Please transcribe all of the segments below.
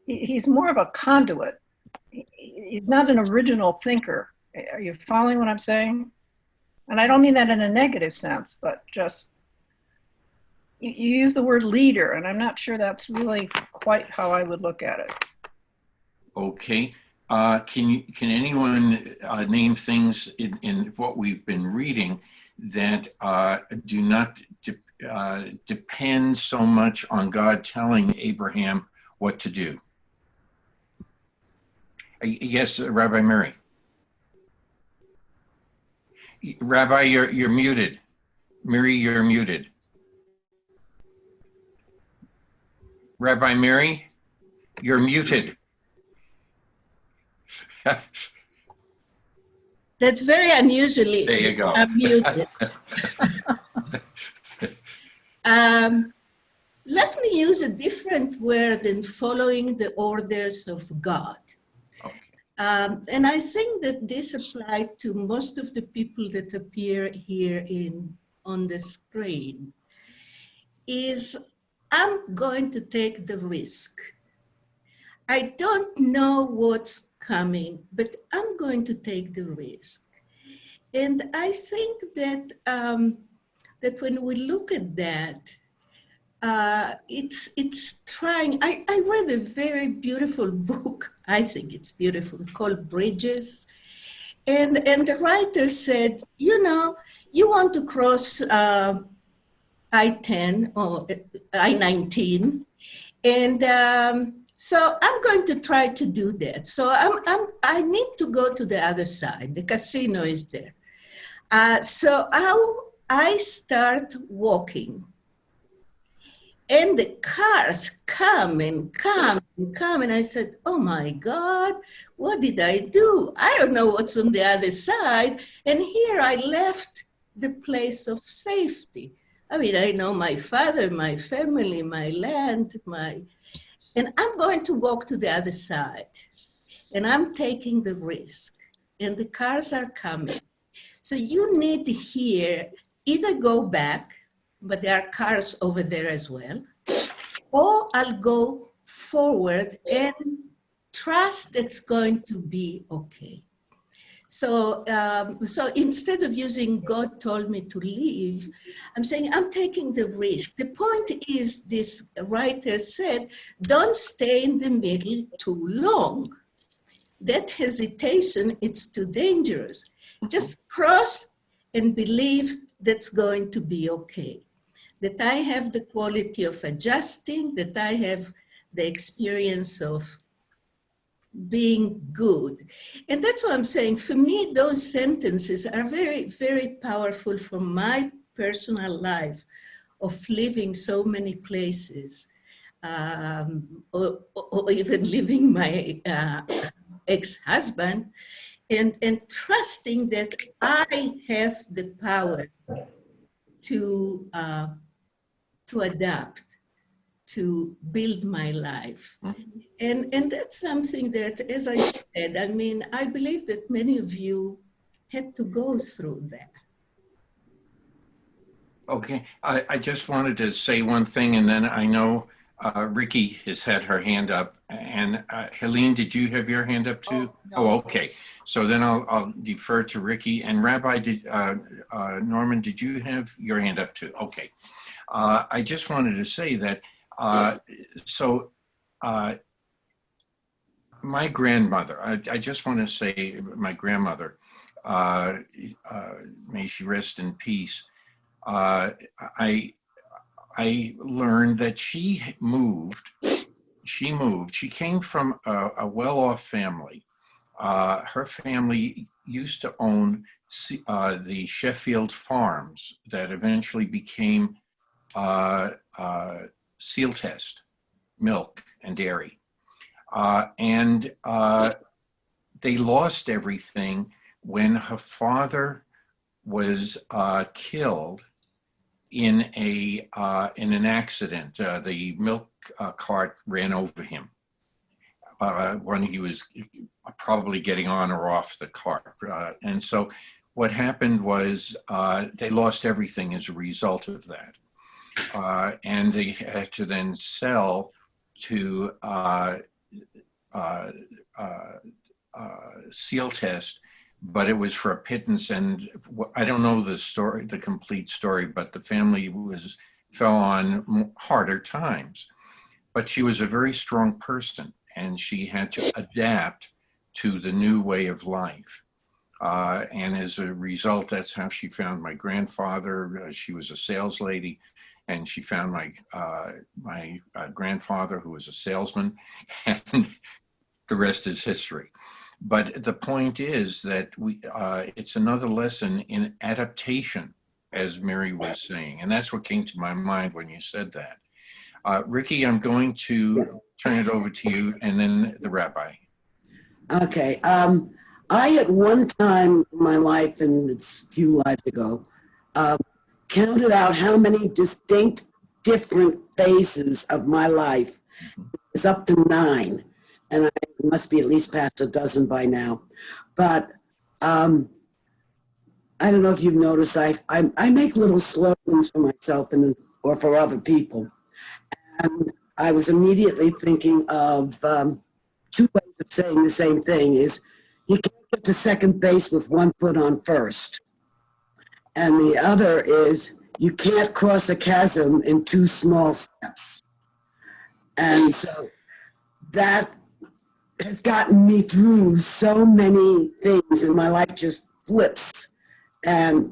he's more of a conduit. He's not an original thinker. Are you following what I'm saying? And I don't mean that in a negative sense, but just you use the word leader, and I'm not sure that's really quite how I would look at it. Okay. Can anyone name things in what we've been reading that do not depend so much on God telling Abraham what to do? Yes, Rabbi Mary. Rabbi, you're muted. Mary, you're muted. Rabbi Mary, you're muted. That's very unusually. There you go. I'm muted. Let me use a different word than following the orders of God. Okay. And I think that this applies to most of the people that appear here on the screen, is I'm going to take the risk. I don't know what's coming, but I'm going to take the risk. And I think that, that when we look at that, it's trying. I read a very beautiful book, I think it's beautiful, called Bridges. And the writer said, you know, you want to cross I-10 or I-19, and so I'm going to try to do that. So I need to go to the other side. The casino is there. So I start walking. And the cars come and come and come. And I said, oh my God, what did I do? I don't know what's on the other side. And here I left the place of safety. I mean, I know my father, my family, my land, and I'm going to walk to the other side. And I'm taking the risk. And the cars are coming. So you need here either go back, but there are cars over there as well, or I'll go forward and trust it's going to be okay. So, so instead of using God told me to leave, I'm saying I'm taking the risk. The point is, this writer said, don't stay in the middle too long. That hesitation, it's too dangerous. Just cross and believe that's going to be okay. That I have the quality of adjusting, that I have the experience of being good. And that's what I'm saying. For me, those sentences are very, very powerful from my personal life of living so many places, or even living my ex-husband, and trusting that I have the power to adapt, to build my life. And that's something that, as I said, I mean, I believe that many of you had to go through that. Okay, I just wanted to say one thing, and then I know Ricky has had her hand up, and Helene, did you have your hand up too? No. Oh, okay. So then I'll defer to Ricky. And Rabbi, Norman, did you have your hand up too? Okay. I just wanted to say that, my grandmother, I just want to say my grandmother, may she rest in peace. I learned that she came from a well-off family. Her family used to own the Sheffield farms that eventually became Seal Test milk and dairy. And they lost everything when her father was killed in an accident. The milk cart ran over him when he was probably getting on or off the cart. And so what happened was they lost everything as a result of that. And they had to then sell to uh, uh, seal test, but it was for a pittance. And I don't know the story, the complete story, but the family fell on harder times. But she was a very strong person, and she had to adapt to the new way of life. And as a result, that's how she found my grandfather. She was a sales lady, and she found my grandfather, who was a salesman, and the rest is history. But the point is that it's another lesson in adaptation, as Mary was saying, and that's what came to my mind when you said that. Ricky, I'm going to turn it over to you, and then the rabbi. Okay. I, at one time in my life, and it's a few lives ago, counted out how many distinct, different phases of my life. It's up to 9, and I must be at least past a dozen by now. But I don't know if you've noticed, I make little slogans for myself or for other people. And I was immediately thinking of 2 ways of saying the same thing is, you can't get to second base with 1 foot on first. And the other is, you can't cross a chasm in 2 small steps. And so that has gotten me through so many things, and my life just flips. And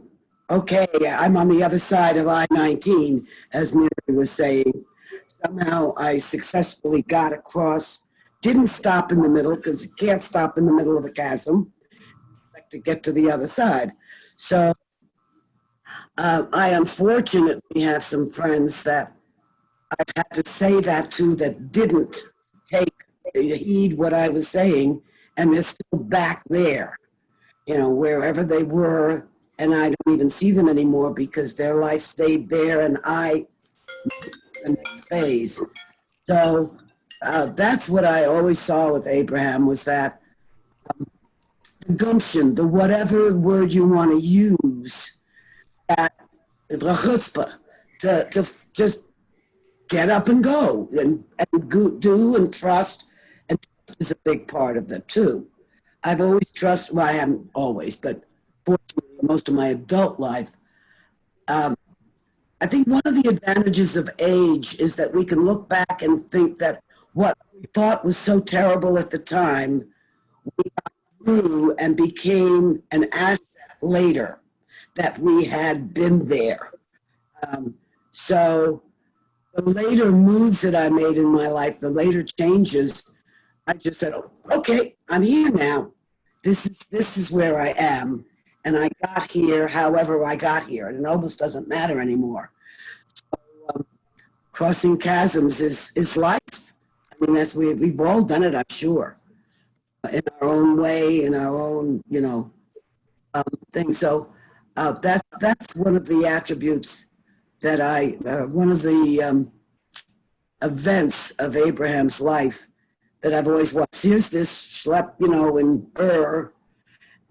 okay, I'm on the other side of I-19, as Mary was saying. Somehow I successfully got across, didn't stop in the middle, because you can't stop in the middle of the chasm to get to the other side. So I unfortunately have some friends that I've had to say that to that didn't heed what I was saying, and they're still back there, wherever they were, and I don't even see them anymore because their life stayed there, and the next phase. So that's what I always saw with Abraham, was that the gumption, the whatever word you want to use, that the chutzpah, to just get up and go and do and trust. And trust is a big part of that too. I've always trusted, well, I haven't always, but fortunately most of my adult life, I think one of the advantages of age is that we can look back and think that what we thought was so terrible at the time, we got through and became an asset later, that we had been there. So the later moves that I made in my life, the later changes, I just said, okay, I'm here now. This is where I am. And I got here however I got here. And it almost doesn't matter anymore. So, crossing chasms is life. I mean, we've all done it, I'm sure, in our own way, in our own, thing. So that's one of the attributes that one of the events of Abraham's life that I've always watched. Here's this schlep, in Ur,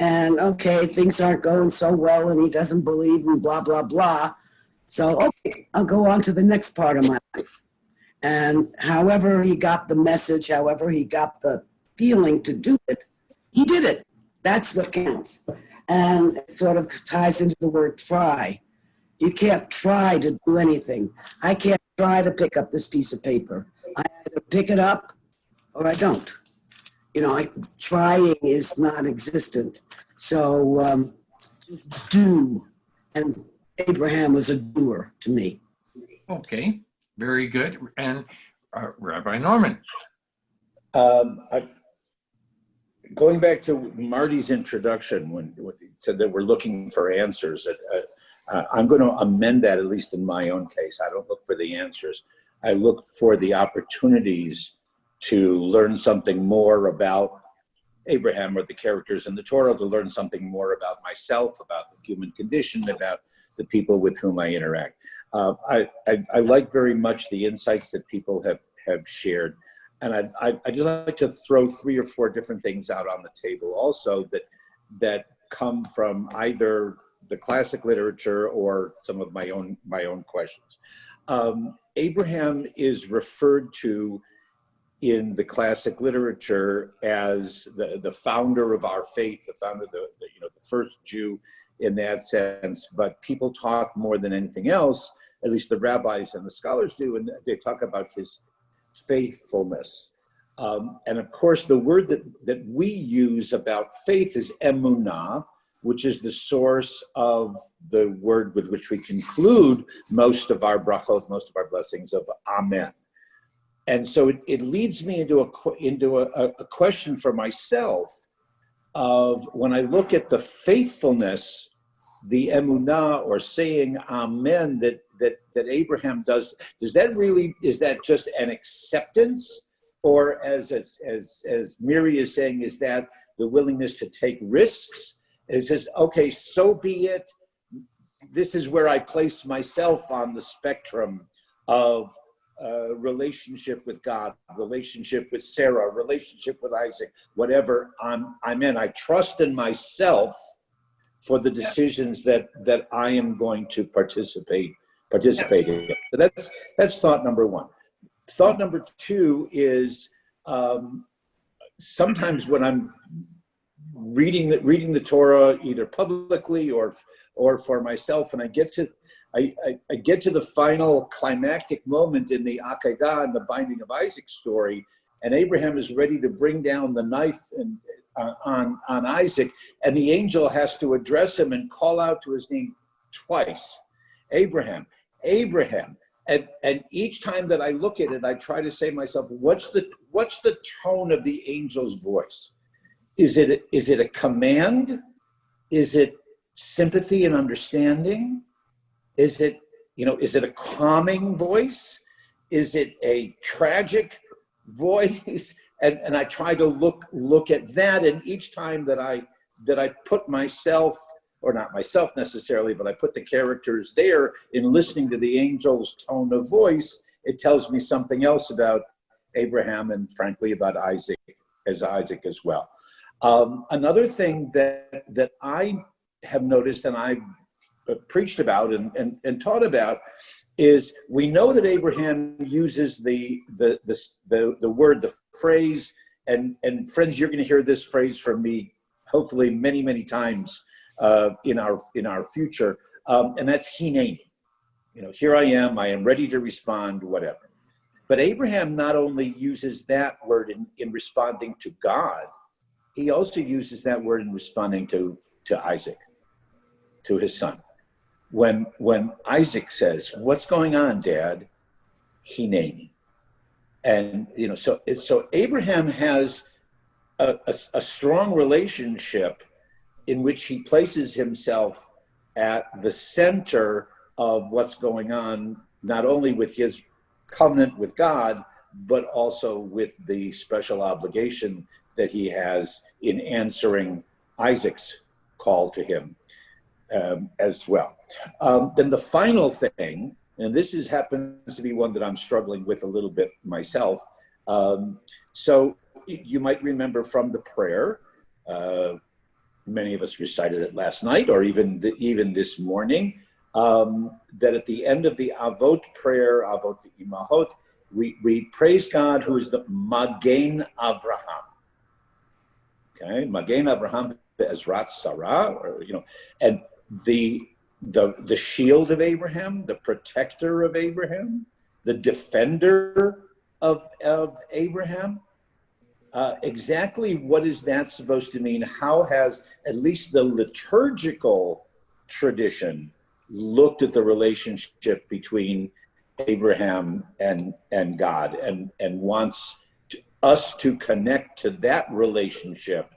and okay, things aren't going so well, and he doesn't believe in blah, blah, blah. So, okay, I'll go on to the next part of my life. And however he got the message, however he got the feeling to do it, he did it. That's what counts. And it sort of ties into the word try. You can't try to do anything. I can't try to pick up this piece of paper. I either pick it up or I don't. Trying is non-existent. So just do. And Abraham was a doer to me. Okay, very good. And Rabbi Norman. Going back to Marty's introduction, when he said that we're looking for answers, I'm going to amend that, at least in my own case. I don't look for the answers. I look for the opportunities to learn something more about Abraham or the characters in the Torah, to learn something more about myself, about the human condition, about the people with whom I interact. I like very much the insights that people have shared. And I just like to throw 3 or 4 different things out on the table also that come from either the classic literature or some of my own questions. Abraham is referred to in the classic literature as the founder of our faith, the founder, the first Jew in that sense. But people talk more than anything else, at least the rabbis and the scholars do, and they talk about his faithfulness. And of course, the word that we use about faith is emunah, which is the source of the word with which we conclude most of our brachot, most of our blessings of Amen. And so it leads me into a question for myself of, when I look at the faithfulness, the emunah, or saying Amen, that Abraham does that really, is that just an acceptance? Or as Miri is saying, is that the willingness to take risks? It says, okay, so be it. This is where I place myself on the spectrum of relationship with God, relationship with Sarah, relationship with Isaac, whatever I'm in. I trust in myself for the decisions that I am going to participate in. So that's thought number one. Thought number two is, sometimes when I'm reading the Torah, either publicly or for myself, and I get to the final climactic moment in the Akedah and the binding of Isaac story, and Abraham is ready to bring down the knife on Isaac, and the angel has to address him and call out to his name twice, Abraham, Abraham. And each time that I look at it, I try to say to myself, what's the tone of the angel's voice? Is it a command? Is it sympathy and understanding? Is it a calming voice? Is it a tragic voice? And I try to look at that, and each time that I put myself, or not myself necessarily, but I put the characters there in listening to the angel's tone of voice, it tells me something else about Abraham, and frankly about Isaac as well. Another thing that I have noticed, and I've preached about and taught about, is we know that Abraham uses the word, the phrase, and friends, you're going to hear this phrase from me hopefully many, many times in our future, and that's hineni. Here I am ready to respond, whatever. But Abraham not only uses that word in responding to God, he also uses that word in responding to Isaac, to his son. When Isaac says, "What's going on, Dad?" Hineni. And so Abraham has a strong relationship in which he places himself at the center of what's going on, not only with his covenant with God, but also with the special obligation that he has in answering Isaac's call to him as well. Then the final thing, and this happens to be one that I'm struggling with a little bit myself. So you might remember from the prayer, many of us recited it last night, or even this morning, that at the end of the Avot prayer, Avot Imahot, we praise God, who is the Magen Avraham. Okay, Magen Avraham Be'ezrat Sarah, and the shield of Abraham, the protector of Abraham, the defender of Abraham. Exactly what is that supposed to mean? How has at least the liturgical tradition looked at the relationship between Abraham and God, and wants us to connect to that relationship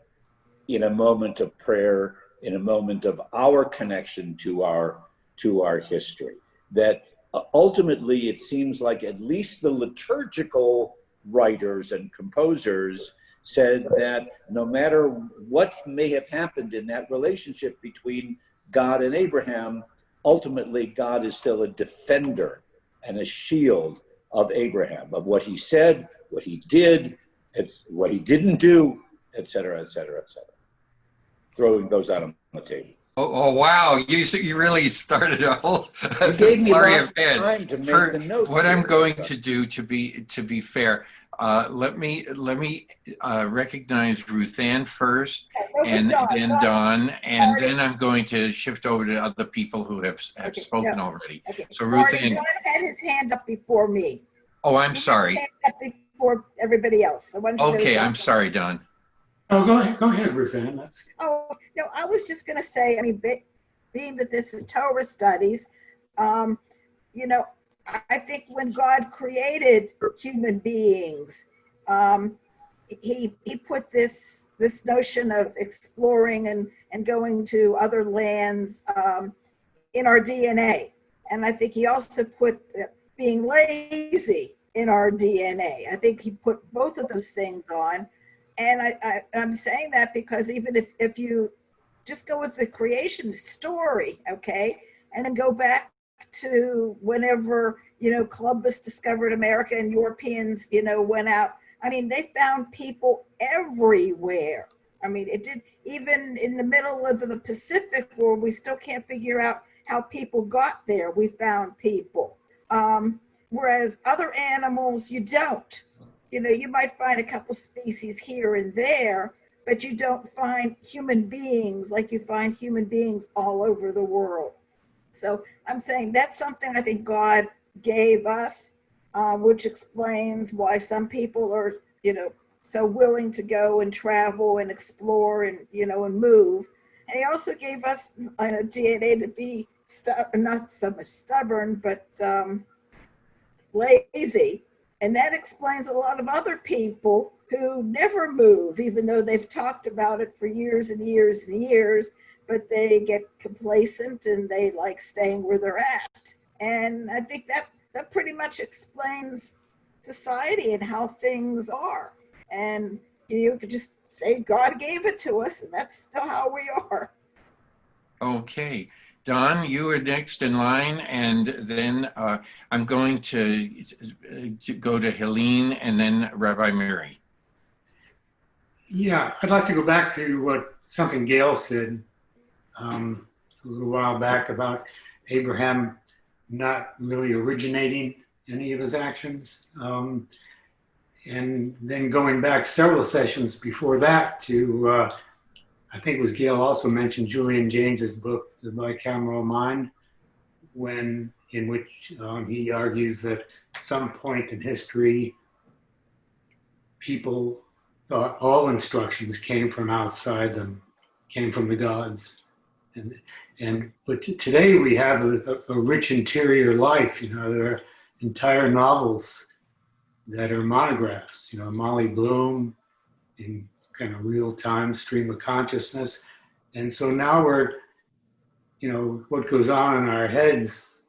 in a moment of prayer, in a moment of our connection to our history? That ultimately it seems like at least the liturgical writers and composers said that no matter what may have happened in that relationship between God and Abraham, ultimately God is still a defender and a shield of Abraham, of what he said, what he did, what he didn't do, et cetera, et cetera, et cetera. Throwing those out on the table. Oh wow! You really started a whole You gave me flurry lots of heads. of time to make the notes. What I'm going to do, to be fair, Let me recognize Ruth Ann first, Okay, and Don, then Don, Don, and Marty. then I'm going to shift over to other people who have Okay, spoken yeah. already. Okay. So Ruth Marty, Ann, Don had his hand up before me. oh, I'm He had sorry. his hand up before everybody else. So why don't you go to Okay, Don? I'm sorry, Don. Oh, go ahead, Ruth Ann. That's Oh, no, I was just going to say, I mean, being that this is Torah studies, you know, I think when God created human beings, he put this notion of exploring and going to other lands in our DNA. And I think he also put being lazy in our DNA. I think he put both of those things on. And I'm saying that because even if you just go with the creation story, okay, and then go back to whenever, you know, Columbus discovered America and Europeans, you know, went out. I mean, they found people everywhere. I mean, it did, even in the middle of the Pacific, where we still can't figure out how people got there, we found people. Whereas other animals, you don't. You know, you might find a couple species here and there, but you don't find human beings like you find human beings all over the world. So I'm saying that's something I think God gave us, which explains why some people are, you know, so willing to go and travel and explore and, you know, and move. And he also gave us a DNA to be not so much stubborn, but lazy. And that explains a lot of other people who never move, even though they've talked about it for years and years and years, but they get complacent and they like staying where they're at. And I think that pretty much explains society and how things are. And you could just say God gave it to us, and that's still how we are. Okay. Don, you are next in line, and then I'm going to go to Helene and then Rabbi Mary. yeah. I'd like to go back to something Gail said a little while back about Abraham not really originating any of his actions, and then going back several sessions before that to I think it was Gail also mentioned Julian James's book, The Bicameral Mind, in which he argues that at some point in history, people thought all instructions came from outside them, came from the gods. But today we have a rich interior life. You know, there are entire novels that are monographs. You know, Molly Bloom in kind of real time stream of consciousness. And so now we're, you know, what goes on in our heads,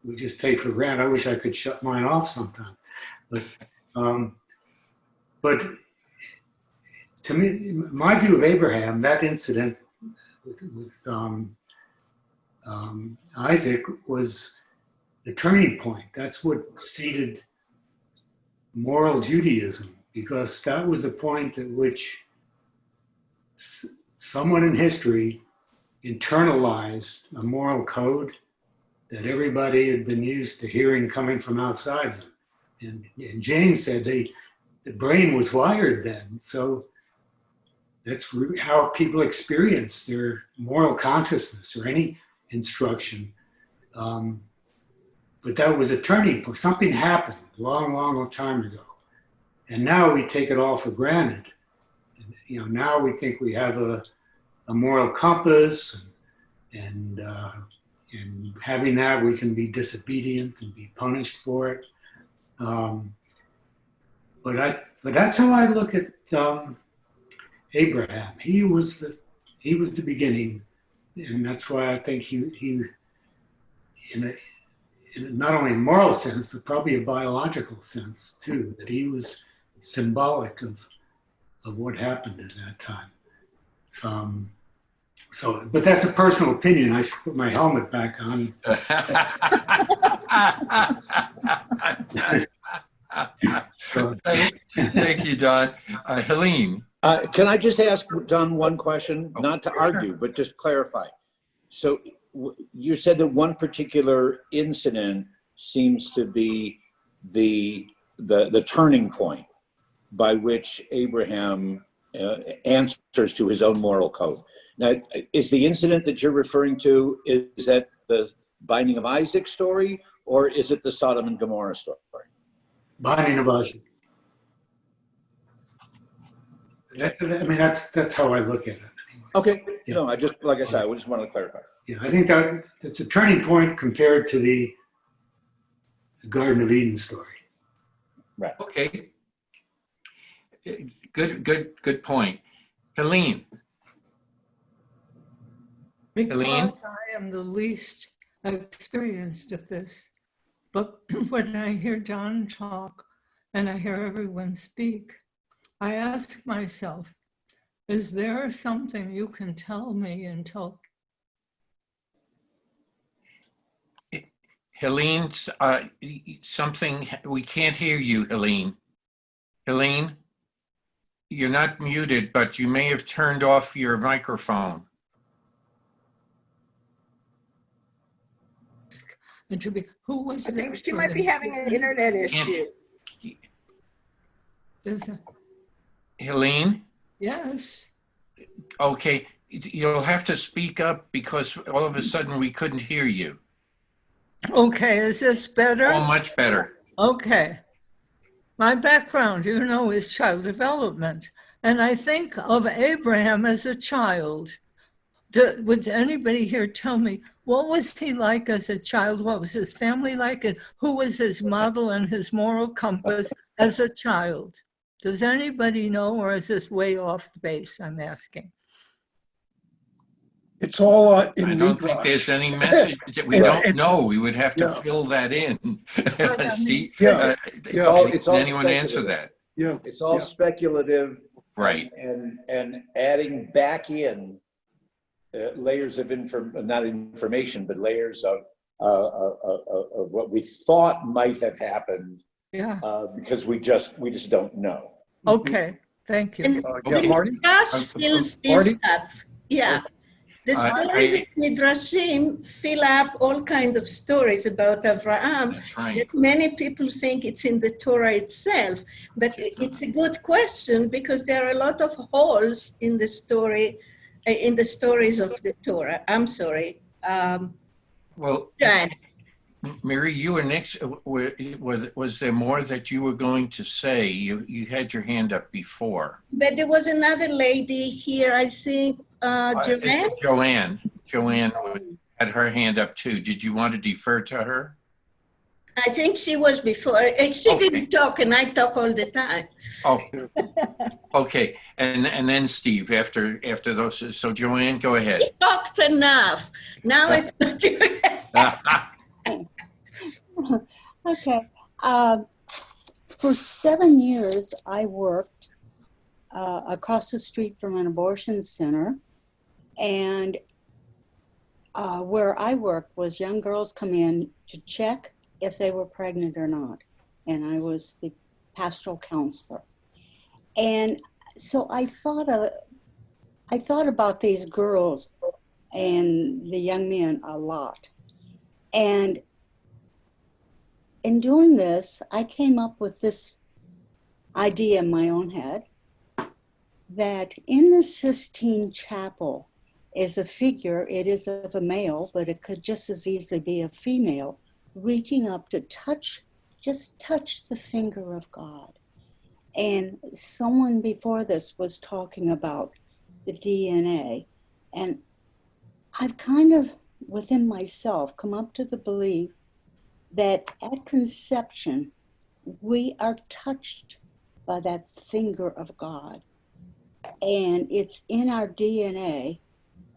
we just take for granted. I wish I could shut mine off sometime. But to me, my view of Abraham, that incident with Isaac was the turning point. That's what seeded moral Judaism, because that was the point at which someone in history internalized a moral code that everybody had been used to hearing coming from outside them. And Jane said the brain was wired then. So that's how people experience their moral consciousness or any instruction. But that was a turning point. Something happened a long, long time ago. And now we take it all for granted. And, you know, now we think we have a moral compass, and having that, we can be disobedient and be punished for it. But that's how I look at Abraham. He was the beginning, and that's why I think he in not only a moral sense, but probably a biological sense too, that he was symbolic of what happened at that time. But that's a personal opinion. I should put my helmet back on. Thank you, Don. Helene. Can I just ask Don one question? Not to argue, but just clarify. So you said that one particular incident seems to be the turning point. by which Abraham answers to his own moral code. Now, is the incident that you're referring to, is that the binding of Isaac story, or is it the Sodom and Gomorrah story? Binding of Isaac. I mean, that's how I look at it. Okay. Yeah. No, I just, like I said, I just wanted to clarify. Yeah, I think that's a turning point compared to the Garden of Eden story. Right. Okay. Good point. Helene. Helene? Because I am the least experienced at this, but when I hear John talk and I hear everyone speak, I ask myself, is there something you can tell me until Helene, something, we can't hear you, Helene. Helene, you're not muted, but you may have turned off your microphone. and to be who was I there? think she for might the- be having an internet issue. Is it- Helene? Yes. Okay, you'll have to speak up because all of a sudden we couldn't hear you. Okay, is this better? Oh, much better. Okay. My background, you know, is child development. And I think of Abraham as a child. Would anybody here tell me, what was he like as a child? What was his family like? And who was his model and his moral compass as a child? Does anybody know, or is this way off base, I'm asking? It's all in I don't think Midrash. there's any message that we It's- don't it's- know. We would have to yeah. fill that in. I See, Yeah. It's all can anyone answer speculative. that? Yeah. It's all Yeah. speculative. Right. And adding back in layers of not information, but layers of what we thought might have happened, Yeah. because we just don't know. Okay. Thank you. And Okay. Marty? Midrash fills this Marty? up. Yeah. The stories of Midrashim fill up all kinds of stories about Avraham. That's right. That many people think it's in the Torah itself, but it's a good question because there are a lot of holes in the story, in the stories of the Torah. I'm sorry. Well, John. Mary, you were next. Was there more that you were going to say? You had your hand up before. But there was another lady here, I think, Joanne. Joanne had her hand up too. Did you want to defer to her? I think she was before. She didn't talk, and I talk all the time. Oh, okay. And then Steve after those. So Joanne, go ahead. He talked enough. Now it's Okay. For 7 years, I worked across the street from an abortion center. And where I worked was young girls come in to check if they were pregnant or not. And I was the pastoral counselor. And so I thought about these girls and the young men a lot. And in doing this, I came up with this idea in my own head that in the Sistine Chapel is a figure, it is of a male, but it could just as easily be a female, reaching up to just touch the finger of God. And someone before this was talking about the DNA. And I've kind of, within myself, come up to the belief that at conception, we are touched by that finger of God. And it's in our DNA,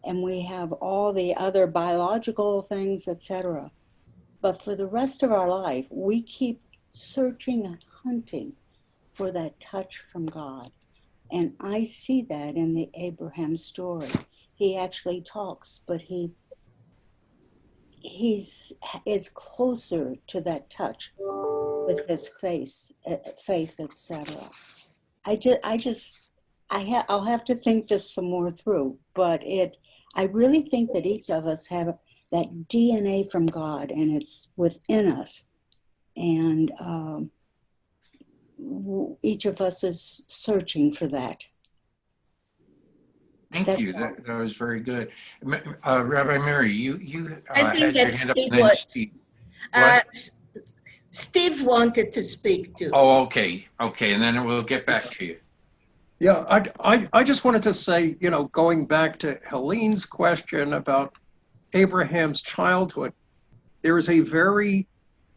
and we have all the other biological things, etc. But for the rest of our life, we keep searching and hunting for that touch from God. And I see that in the Abraham story. He actually talks, but he is closer to that touch with his face, faith, etc. I'll have to think this some more through, but I really think that each of us have that DNA from God, and it's within us. And each of us is searching for that. Thank That's you. That was very good. Rabbi Mary, you I think had your that hand up. Steve And then was. Steve. Uh, What? Steve wanted to speak too. Oh, okay. Okay. And then we'll get back to you. Yeah, I just wanted to say, you know, going back to Helene's question about Abraham's childhood, there is a very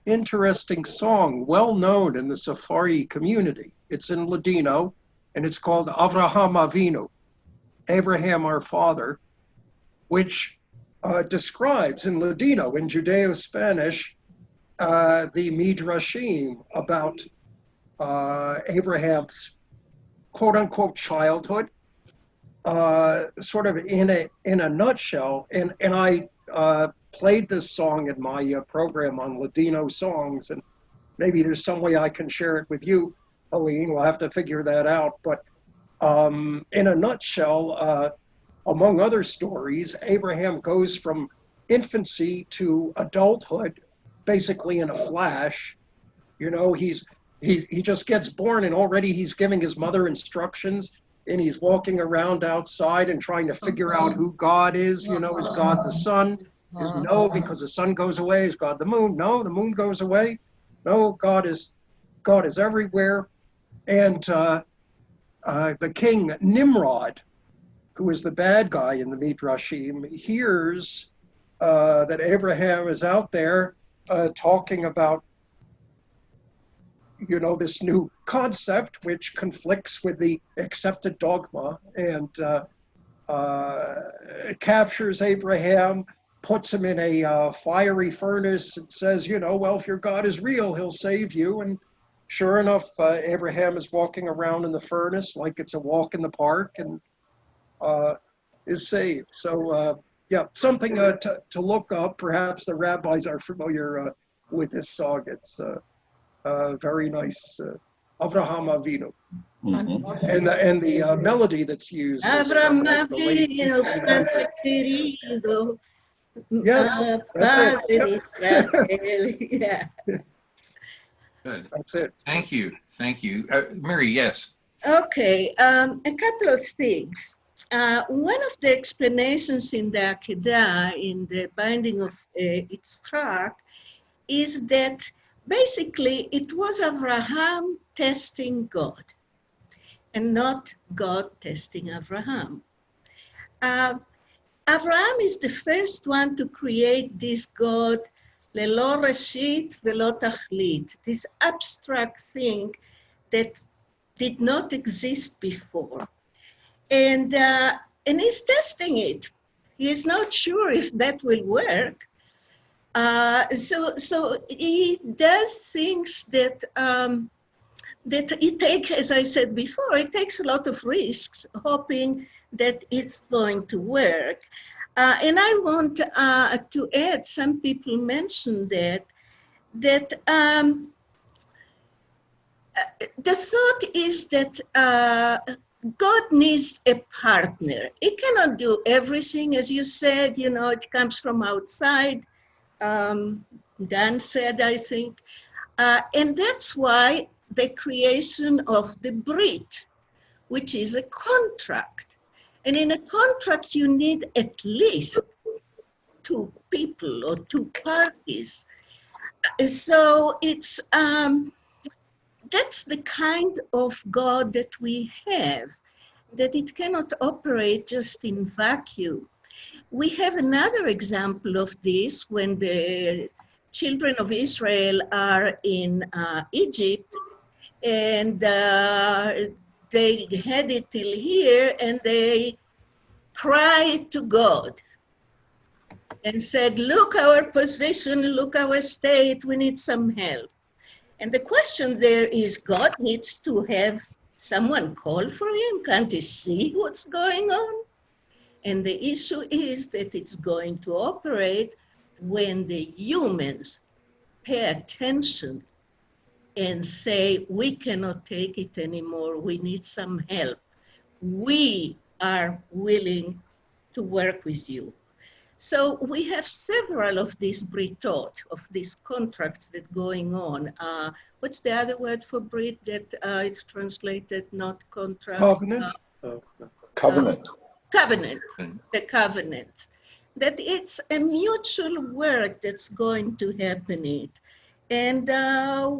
interesting song, well known in the Sephardi community. It's in Ladino, and it's called Avraham Avinu, Abraham our father, which describes in Ladino, in Judeo-Spanish, the Midrashim about Abraham's quote-unquote childhood, sort of in a nutshell. And I played this song in my program on Ladino songs, and maybe there's some way I can share it with you, Helene. We'll have to figure that out. But in a nutshell, among other stories, Abraham goes from infancy to adulthood basically in a flash. You know, he just gets born and already he's giving his mother instructions, and he's walking around outside and trying to figure out who God is. You know, is God the sun? Is no, because the sun goes away. Is God the moon? No, the moon goes away. No, God is everywhere. And the king Nimrod, who is the bad guy in the Midrashim, hears that Abraham is out there talking about, you know, this new concept which conflicts with the accepted dogma, and captures Abraham, puts him in a fiery furnace, and says, you know, well, if your God is real, he'll save you. And sure enough, Abraham is walking around in the furnace like it's a walk in the park, and is saved. So yeah, something to look up. Perhaps the rabbis are familiar with this song. It's very nice. Avraham Avinu. Mhm. And the melody that's used is from like the late 1800s. Yes, that's it. Yep. Yeah. Good. That's it. Thank you. Thank you. Mary, yes. Okay, a couple of things. One of the explanations in the Akedah, in the binding of Yitzchak, is that basically it was Abraham testing God and not God testing Abraham. Abraham is the first one to create this God, lelo reshit velo tachlit, this abstract thing that did not exist before. And he's testing it. He is not sure if that will work. So he does things that it takes, as I said before, it takes a lot of risks, hoping that it's going to work. And I want to add, some people mentioned that the thought is that God needs a partner. He cannot do everything, as you said, you know, it comes from outside. Dan said, I think. And that's why the creation of the Brit, which is a contract. And in a contract, you need at least two people or two parties. So it's, that's the kind of God that we have, that it cannot operate just in vacuum. We have another example of this when the children of Israel are in Egypt, and they had it till here, and they cried to God and said, look our position, look our state, we need some help. And the question there is, God needs to have someone call for him? Can't he see what's going on? And the issue is that it's going to operate when the humans pay attention and say, we cannot take it anymore, we need some help. We are willing to work with you. So we have several of these britot, of these contracts that going on. What's the other word for brit that it's translated not contract? Covenant? Covenant. Covenant, Mm. the covenant. That it's a mutual work that's going to happen it. And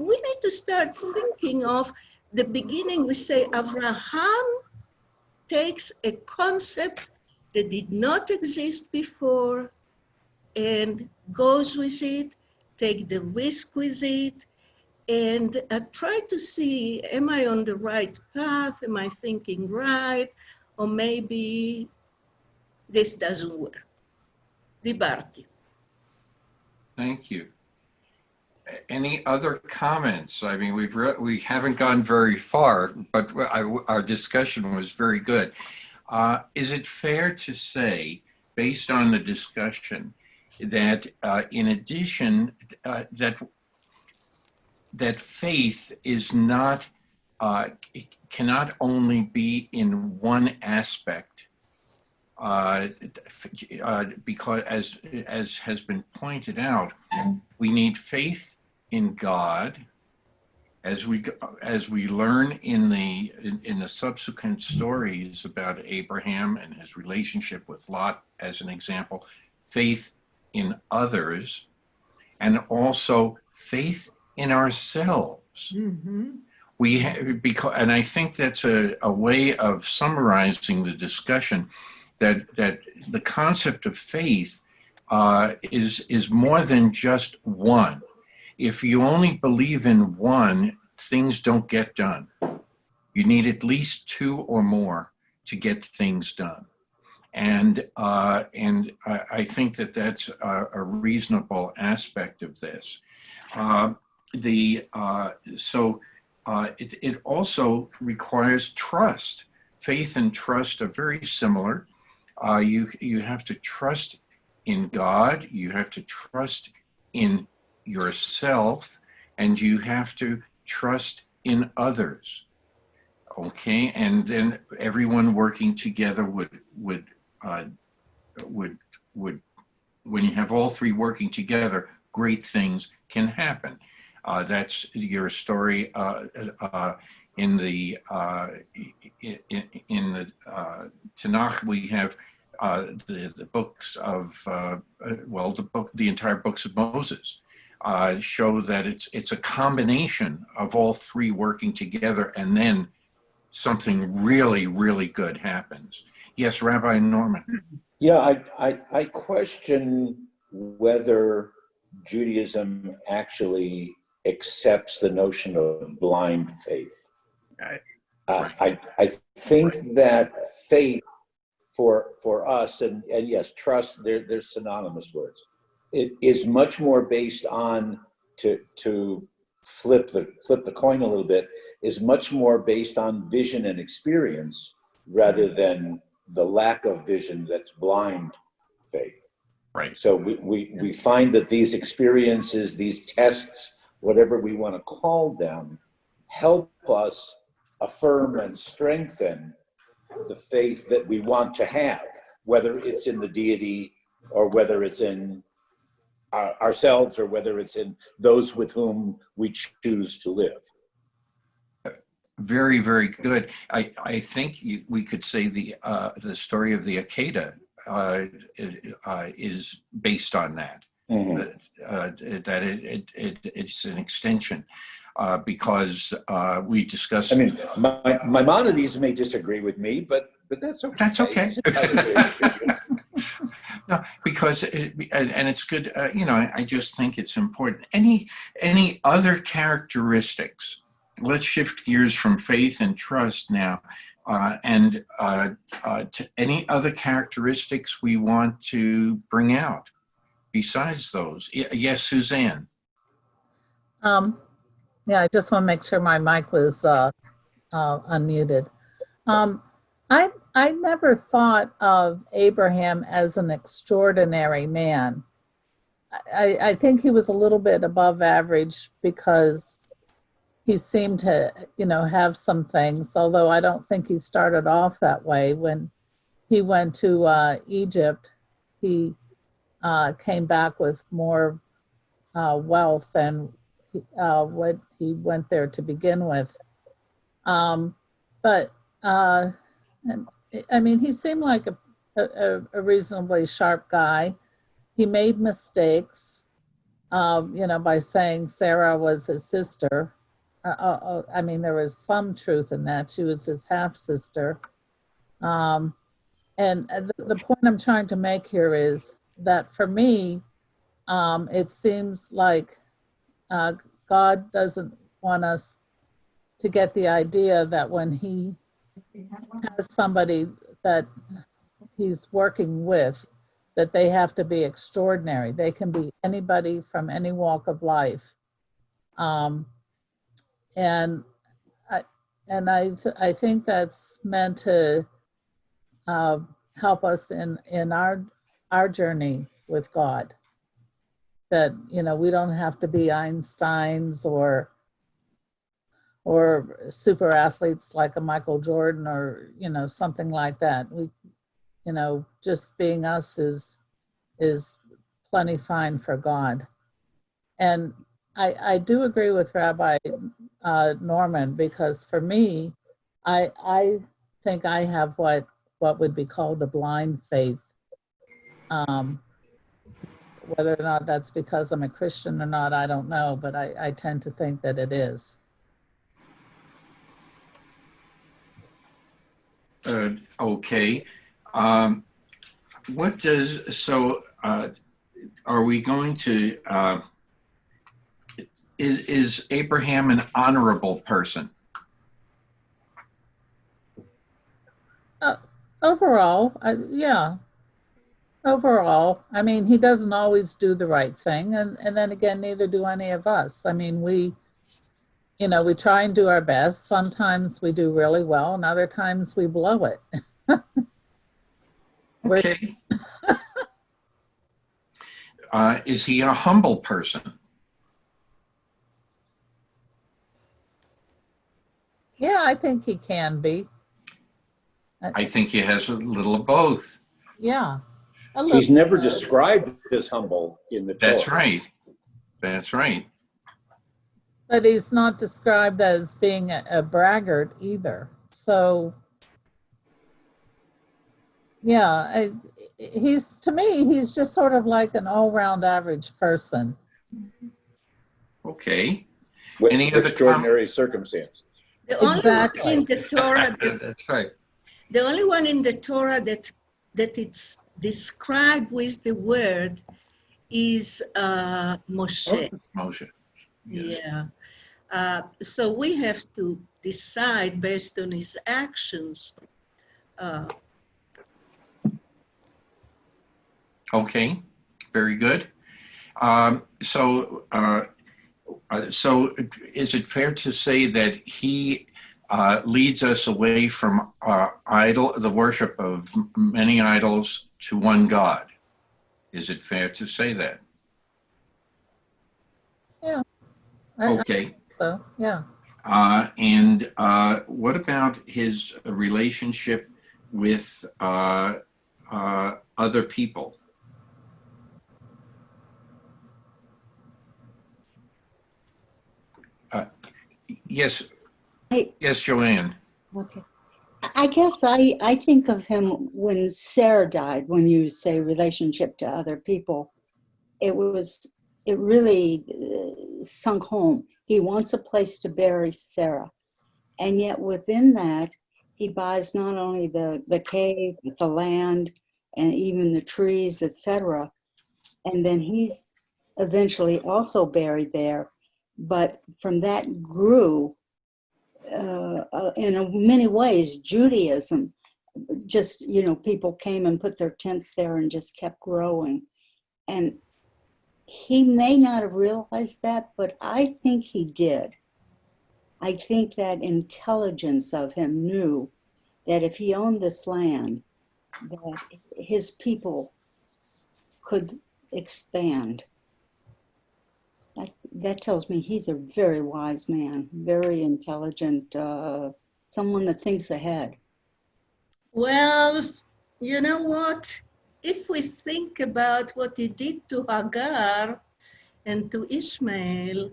we need to start thinking of the beginning. We say Abraham takes a concept that did not exist before and goes with it, take the risk with it, and try to see, am I on the right path? Am I thinking right? Or maybe this doesn't work. Dibarti. Thank you. Any other comments? I mean, we haven't gone very far, but our discussion was very good. Is it fair to say, based on the discussion, that in addition, that faith is not cannot only be in one aspect, because as has been pointed out, we need faith in God, as we learn in the subsequent stories about Abraham and his relationship with Lot, as an example, faith in others, and also faith in ourselves. Mm-hmm. And I think that's a way of summarizing the discussion, that the concept of faith is more than just one. If you only believe in one, things don't get done. You need at least two or more to get things done. And I think that that's a reasonable aspect of this. It also requires trust. Faith and trust are very similar. You have to trust in God, you have to trust in yourself, and you have to trust in others. Okay, and then everyone working together would when you have all three working together, great things can happen. That's your story in the Tanakh. We have the books of the entire books of Moses show that it's a combination of all three working together, and then something really, really good happens. Yes, Rabbi Norman. Yeah, I question whether Judaism actually accepts the notion of blind faith. Right. I think that faith for us, and yes, trust, there's synonymous words. It is much more based on, to flip the coin a little bit, is much more based on vision and experience rather than the lack of vision that's blind faith. Right. So we find that these experiences, these tests, whatever we want to call them, help us affirm and strengthen the faith that we want to have, whether it's in the deity or whether it's in ourselves or whether it's in those with whom we choose to live. Very, very good. I think we could say the story of the Akedah is based on that. Mm-hmm. That it's an extension because we discussed. I mean, Maimonides may disagree with me, but that's okay. That's okay. No, because it's good. I just think it's important. Any other characteristics? Let's shift gears from faith and trust now, and to any other characteristics we want to bring out besides those. Yes, Suzanne. Yeah, I just want to make sure my mic was unmuted. I never thought of Abraham as an extraordinary man. I think he was a little bit above average because he seemed to, have some things, although I don't think he started off that way. When he went to Egypt, he came back with more wealth than what he went there to begin with. But I mean, he seemed like a reasonably sharp guy. He made mistakes, by saying Sarah was his sister. I mean, there was some truth in that. She was his half sister. And the point I'm trying to make here is that for me, it seems like God doesn't want us to get the idea that when he has somebody that he's working with, that they have to be extraordinary. They can be anybody from any walk of life. And I think that's meant to help us in our journey with God. That we don't have to be Einsteins or super athletes like a Michael Jordan or something like that. We just being us is plenty fine for God. And I do agree with Rabbi Norman, because for me, I think I have what would be called a blind faith. Whether or not that's because I'm a Christian or not, I don't know, but I tend to think that it is. Okay. Are we going to, is Abraham an honorable person? Overall, yeah. Overall, I mean, he doesn't always do the right thing. And then again, neither do any of us. I mean, we try and do our best. Sometimes we do really well, and other times we blow it. Okay. Is he a humble person? Yeah, I think he can be. I think he has a little of both. Yeah. He's never described as humble in the Torah. That's right. That's right. But he's not described as being a braggart either. So, yeah, to me, he's just sort of like an all-round average person. Okay. With Any other extraordinary circumstances. The only Exactly. one in the Torah That's right. the only one in the Torah that it's described with the word is Moshe. Moshe. Yes. Yeah. So we have to decide based on his actions. Okay. Very good. So is it fair to say that he leads us away from the worship of many idols to one God? Is it fair to say that? Yeah. Okay. So, yeah. And what about his relationship with other people? Yes. Yes, Joanne. Okay. I guess I think of him when Sarah died, when you say relationship to other people, it really sunk home. He wants a place to bury Sarah. And yet within that, he buys not only the cave, but the land, and even the trees, etc. And then he's eventually also buried there. But from that grew, in many ways, Judaism. Just, people came and put their tents there and just kept growing. And he may not have realized that, but I think he did. I think that intelligence of him knew that if he owned this land, that his people could expand. That tells me he's a very wise man, very intelligent, someone that thinks ahead. Well, you know what? if we think about what he did to Hagar and to Ishmael,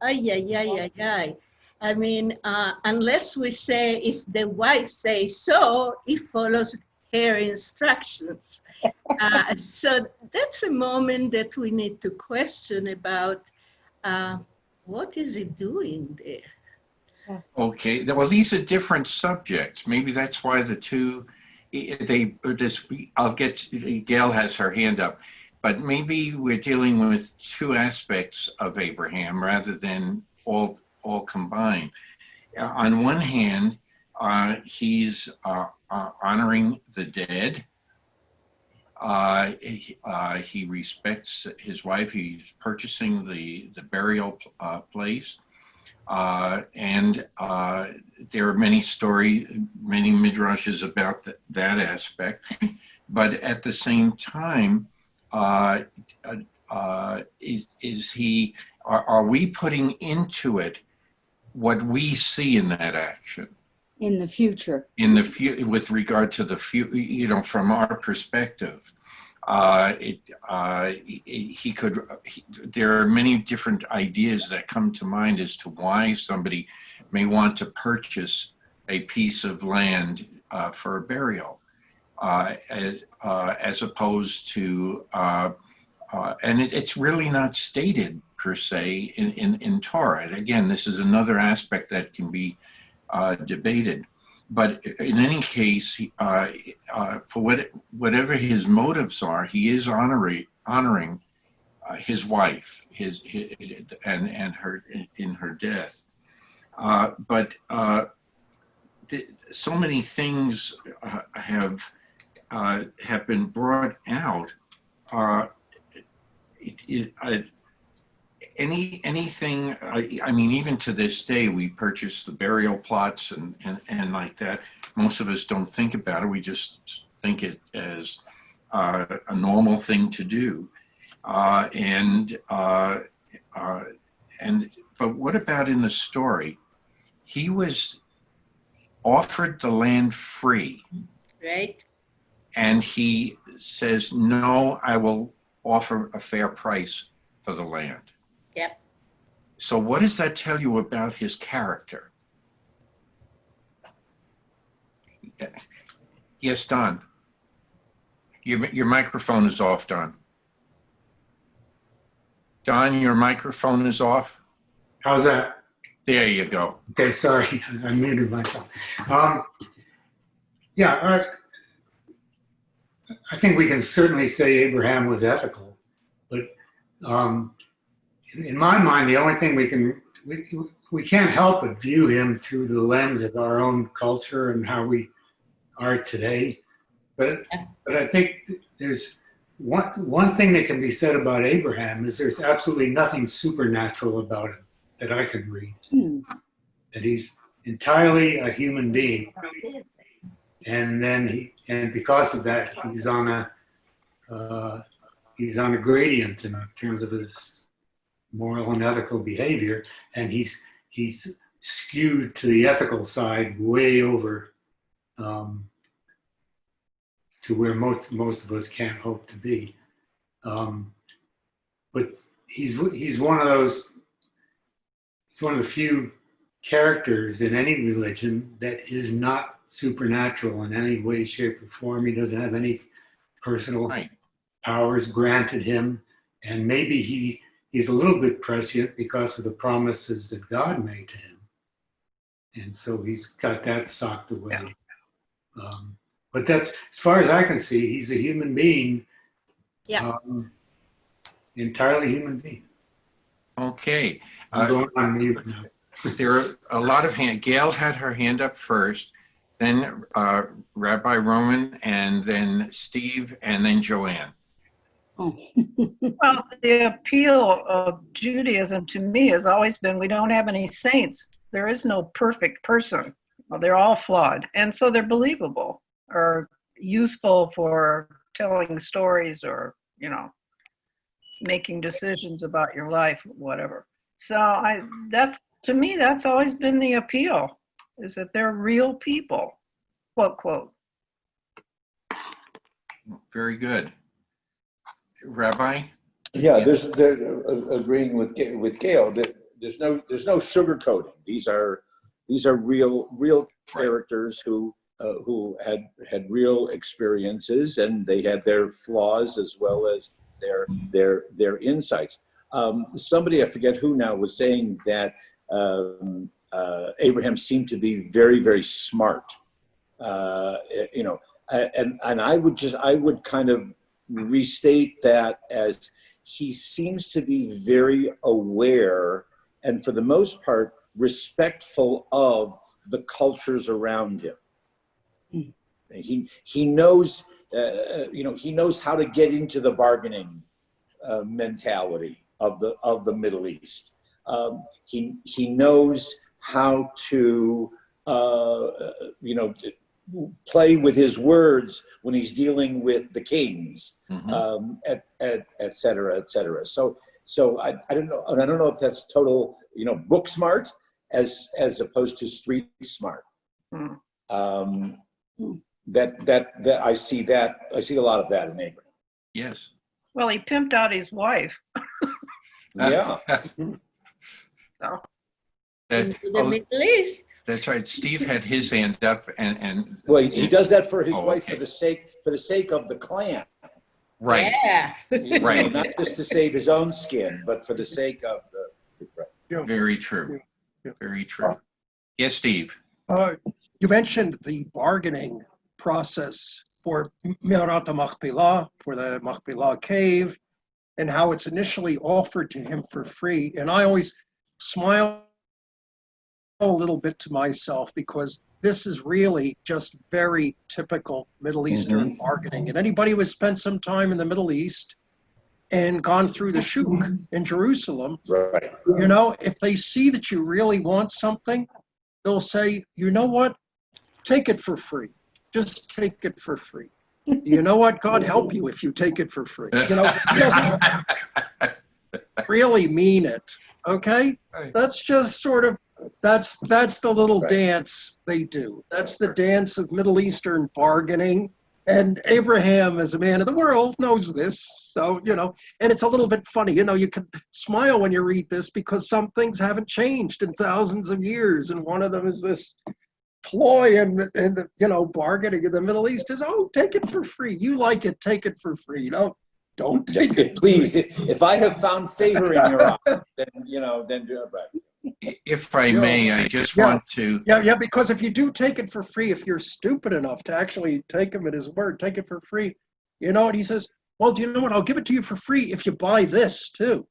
ay, ay, ay, ay, ay. I mean, unless we say, if the wife says so, he follows her instructions. So that's a moment that we need to question about what is he doing there? Okay, well, these are different subjects. Maybe that's why the two, I'll get, Gail has her hand up, but maybe we're dealing with two aspects of Abraham rather than all combined. On one hand, he's honoring the dead. He respects his wife. He's purchasing the burial place. And there are many midrashes about that aspect. But at the same time, are we putting into it what we see in that action? In the future. With regard to the future, from our perspective, there are many different ideas that come to mind as to why somebody may want to purchase a piece of land for a burial, as opposed to, and it's really not stated per se in Torah. Again, this is another aspect that can be debated. But in any case, for whatever his motives are, he is honoring his wife, and her in her death. But so many things have been brought out. Anything, I mean, even to this day, we purchase the burial plots and like that. Most of us don't think about it. We just think it as a normal thing to do. But what about in the story? He was offered the land free. Right. And he says, no, I will offer a fair price for the land. Yep. So what does that tell you about his character? Yes, Don. Your microphone is off, Don. Don, your microphone is off. How's that? There you go. Okay, sorry, I muted myself. Yeah, I think we can certainly say Abraham was ethical, but in my mind, the only thing we can't help but view him through the lens of our own culture and how we are today. But I think there's one thing that can be said about Abraham is there's absolutely nothing supernatural about him that I could read. That he's entirely a human being, and then because of that, he's on a gradient in terms of his moral and ethical behavior, and he's skewed to the ethical side way over to where most of us can't hope to be. But he's one of those. He's one of the few characters in any religion that is not supernatural in any way, shape, or form. He doesn't have any personal powers granted him, and maybe he's a little bit prescient because of the promises that God made to him, and so he's got that socked away. But that's, as far as I can see, he's a human being. Yeah. Entirely human being. Okay. I'm going on mute now. There are a lot of hands. Gail had her hand up first, then Rabbi Roman, and then Steve, and then Joanne. Well, the appeal of Judaism to me has always been we don't have any saints. There is no perfect person. Well, they're all flawed. And so they're believable or useful for telling stories or, making decisions about your life, whatever. So to me, that's always been the appeal, is that they're real people, quote, quote. Very good. Rabbi? Yeah, agreeing with Gail. There's no sugarcoating. These are real characters who had real experiences, and they had their flaws as well as their insights. Somebody, I forget who now, was saying that Abraham seemed to be very, very smart. And I would kind of restate that as he seems to be very aware and, for the most part, respectful of the cultures around him. He knows, he knows how to get into the bargaining mentality of the Middle East. He knows how to play with his words when he's dealing with the kings, et cetera, et cetera. So I don't know, and I don't know if that's total, book smart as opposed to street smart. That I see a lot of that in Abraham. Yes. Well, he pimped out his wife. Yeah. So. In the Middle East. That's right. Steve had his hand up, and well, he does that for his wife, okay. for the sake of the clan. Right. Yeah. Right. Not just to save his own skin, but for the sake of the. Right. Very true. Very true. Yes, Steve. You mentioned the bargaining process for Me'arat HaMachpelah, for the Machpelah cave, and how it's initially offered to him for free. And I always smile a little bit to myself because this is really just very typical Middle Eastern bargaining. And anybody who has spent some time in the Middle East and gone through the shuk in Jerusalem, Right. If they see that you really want something, they'll say, you know what, take it for free. Just take it for free. You know what? God help you if you take it for free. He doesn't really mean it. Okay? That's just sort of, that's the little dance they do. That's the dance of Middle Eastern bargaining. And Abraham, as a man of the world, knows this. So, and it's a little bit funny. You can smile when you read this because some things haven't changed in thousands of years. And one of them is this ploy and bargaining in the Middle East is, take it for free. You like it, take it for free. Don't take it. Please, if I have found favor in your eyes, then do it right. If I may, I just want to. Yeah, because if you do take it for free, if you're stupid enough to actually take him at his word, take it for free, and he says, well, do you know what? I'll give it to you for free if you buy this too.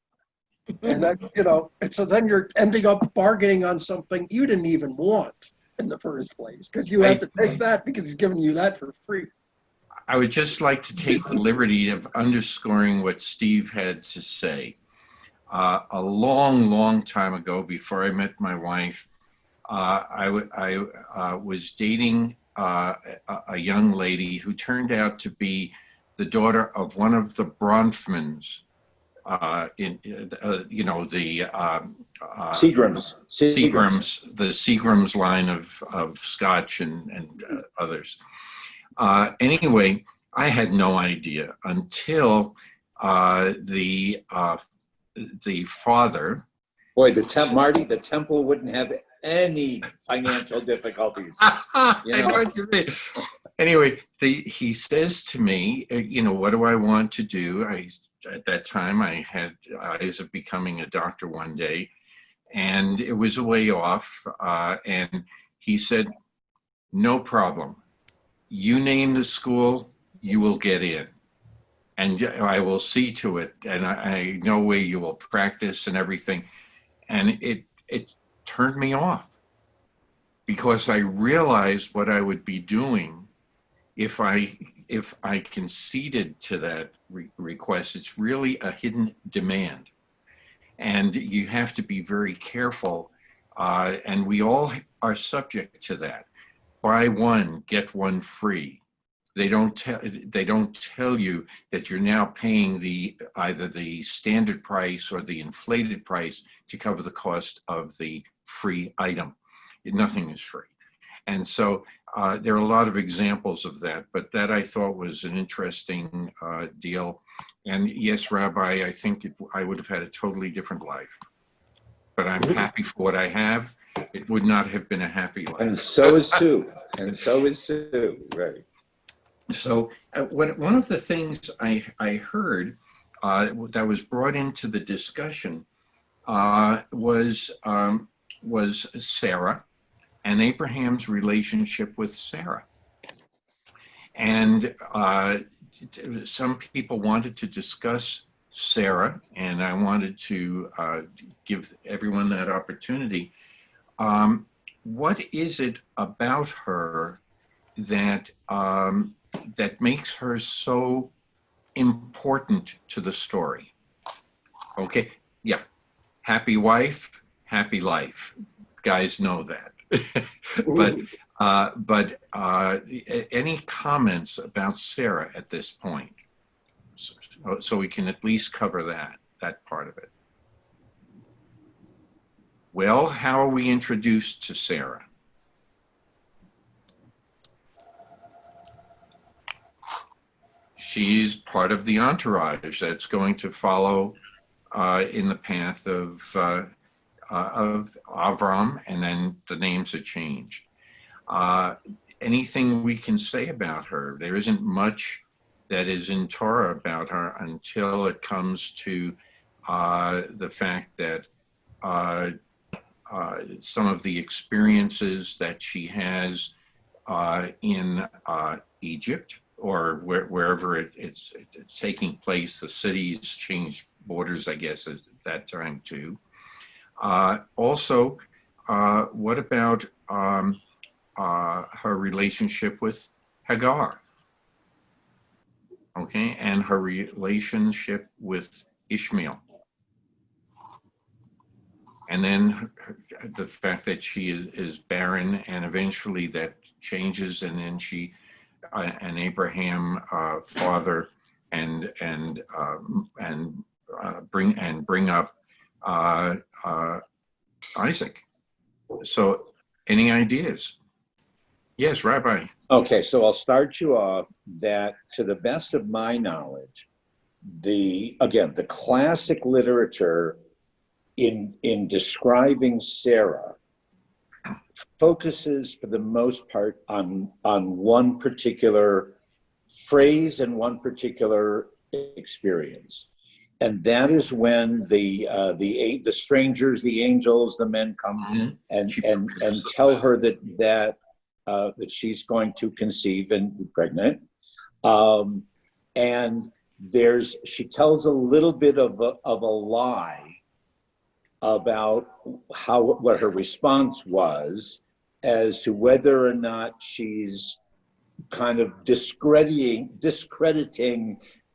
And that, and so then you're ending up bargaining on something you didn't even want in the first place because you had to take that because he's giving you that for free. I would just like to take the liberty of underscoring what Steve had to say. A long, long time ago, before I met my wife, I was dating a young lady who turned out to be the daughter of one of the Bronfmans, Seagrams, the Seagrams line of Scotch and others. Anyway, I had no idea until the father. Boy, the temple wouldn't have any financial difficulties. I know what you mean. Anyway, he says to me, what do I want to do? At that time, I had eyes of becoming a doctor one day, and it was a way off. And he said, no problem. You name the school, you will get in. And I will see to it, and I know where you will practice and everything. And it turned me off because I realized what I would be doing if I conceded to that request. It's really a hidden demand, and you have to be very careful. And we all are subject to that. Buy one, get one free. They don't tell you that you're now paying either the standard price or the inflated price to cover the cost of the free item. Nothing is free. And so there are a lot of examples of that, but that I thought was an interesting deal. And yes, Rabbi, I think I would have had a totally different life. But I'm happy for what I have. It would not have been a happy life. And so is Sue. And so is Sue, right. So one of the things I heard that was brought into the discussion was Sarah and Abraham's relationship with Sarah. And some people wanted to discuss Sarah, and I wanted to give everyone that opportunity. What is it about her that that makes her so important to the story? Okay, yeah, happy wife, happy life. Guys know that. but any comments about Sarah at this point? So we can at least cover that part of it. Well, how are we introduced to Sarah? She's part of the entourage that's going to follow in the path of Avram, and then the names are changed. Anything we can say about her? There isn't much that is in Torah about her until it comes to the fact that some of the experiences that she has in Egypt, or wherever it's taking place. The cities changed borders, I guess, at that time too. Also, what about her relationship with Hagar? Okay, and her relationship with Ishmael. And then the fact that she is barren, and eventually that changes, and then she and Abraham father and bring up Isaac. So, any ideas? Yes, Rabbi. Okay, so I'll start you off that, to the best of my knowledge, the classic literature in describing Sarah focuses for the most part on one particular phrase and one particular experience. And that is when the strangers, the angels, the men come and tell her that she's going to conceive and be pregnant. And she tells a little bit of a lie about what her response was as to whether or not she's kind of discrediting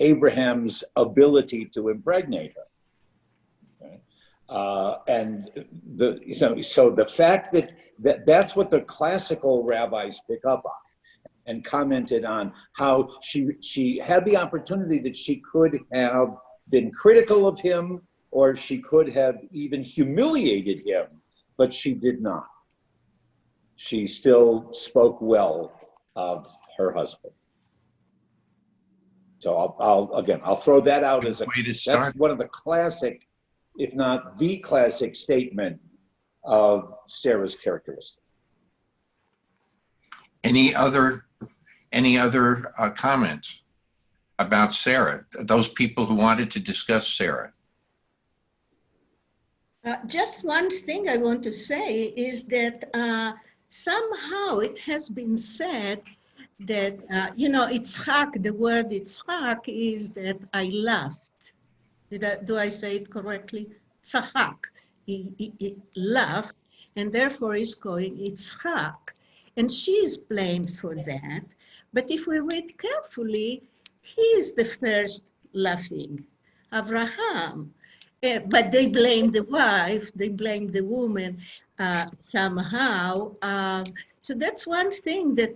Abraham's ability to impregnate her. Okay? And so the fact that's what the classical rabbis pick up on and commented on, how she had the opportunity that she could have been critical of him, or she could have even humiliated him, but she did not. She still spoke well of her husband. So I'll throw that out as that's one of the classic, if not the classic statement of Sarah's characteristic. Any other comments about Sarah? Those people who wanted to discuss Sarah. Just one thing I want to say is that somehow it has been said that, Yitzhak, the word Yitzhak is that I laughed. Do I say it correctly? Tzahak. He laughed, and therefore is going Yitzhak. And she is blamed for that. But if we read carefully, he is the first laughing, Abraham. But they blame the wife, they blame the woman somehow. So that's one thing that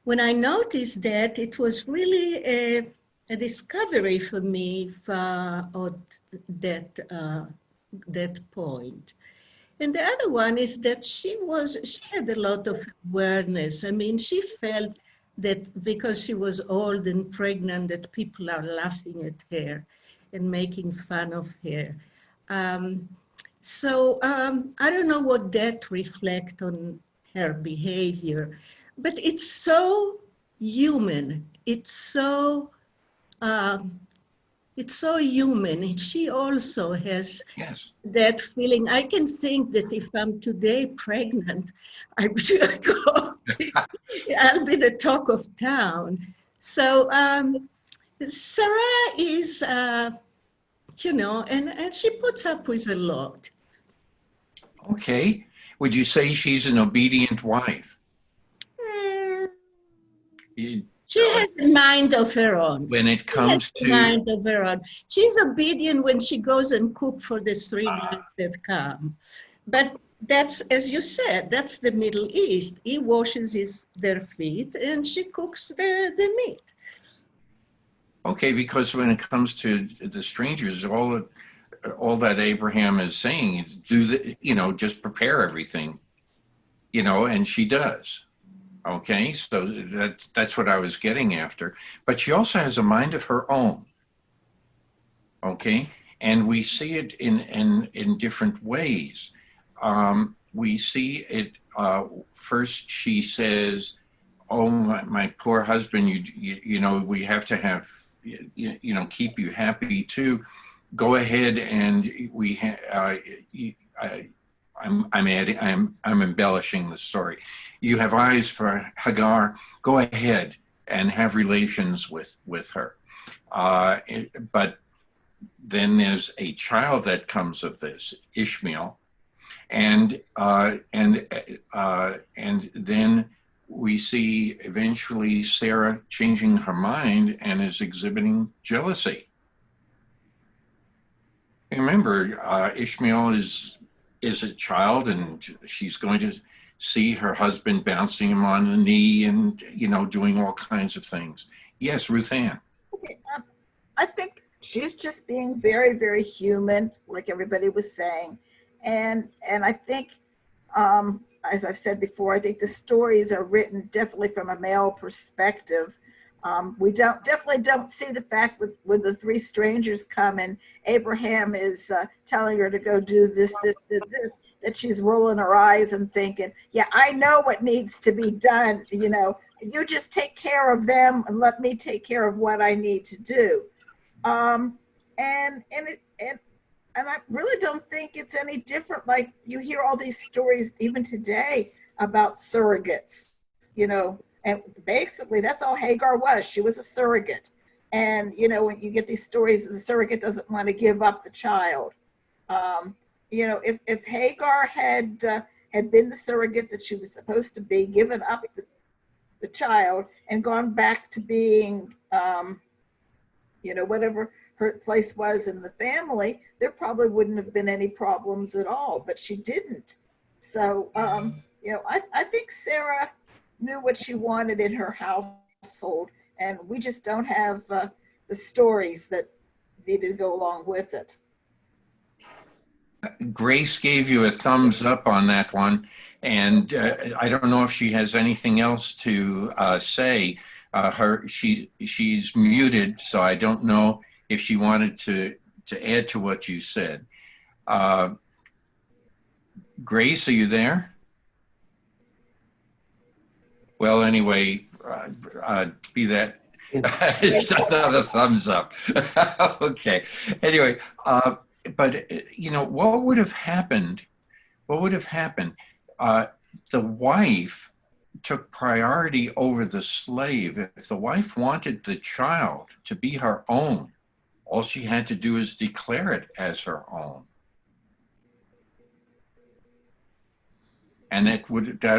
when I noticed that, it was really a discovery for me at that point. And the other one is that she had a lot of awareness. I mean, she felt that because she was old and pregnant, that people are laughing at her and making fun of her. I don't know what that reflects on her behavior, but it's so human. It's so human. And she also has Yes. that feeling. I can think that if I'm today pregnant, I'm sure I'll be the talk of town. So Sarah is, and she puts up with a lot. Okay. Would you say she's an obedient wife? She has a mind of her own. When it comes to Mind of her own. She's obedient when she goes and cooks for the strangers that come. But that's, as you said, that's the Middle East. He washes their feet and she cooks the meat. okay, because when it comes to the strangers, all that Abraham is saying is just prepare everything, and she does. Okay, so that's what I was getting after. But she also has a mind of her own. Okay, and we see it in different ways. We see it first. She says, "Oh, my poor husband, we have to have keep you happy too. Go ahead and I'm embellishing the story. You have eyes for Hagar. Go ahead and have relations with her." But then there's a child that comes of this, Ishmael, and then we see eventually Sarah changing her mind and is exhibiting jealousy. Remember, Ishmael is a child, and she's going to see her husband bouncing him on the knee and doing all kinds of things. Yes, Ruth Ann. Okay, I think she's just being very, very human, like everybody was saying, and I think, as I've said before, I think the stories are written definitely from a male perspective. We definitely don't see the fact when the three strangers come and Abraham is telling her to go do this, that she's rolling her eyes and thinking, yeah, I know what needs to be done. You just take care of them and let me take care of what I need to do. And I really don't think it's any different. Like, you hear all these stories even today about surrogates, and basically that's all Hagar was. She was a surrogate. And, when you get these stories, the surrogate doesn't want to give up the child. If Hagar had been the surrogate that she was supposed to be, given up the child and gone back to being, whatever her place was in the family, there probably wouldn't have been any problems at all, but she didn't. So, I think Sarah knew what she wanted in her household, and we just don't have the stories that needed to go along with it. Grace gave you a thumbs up on that one, and I don't know if she has anything else to say. She's muted, so I don't know if she wanted to add to what you said. Grace, are you there? Well, anyway, be that. It's another thumbs up. Okay. Anyway, but what would have happened? The wife took priority over the slave. If the wife wanted the child to be her own, all she had to do is declare it as her own. And that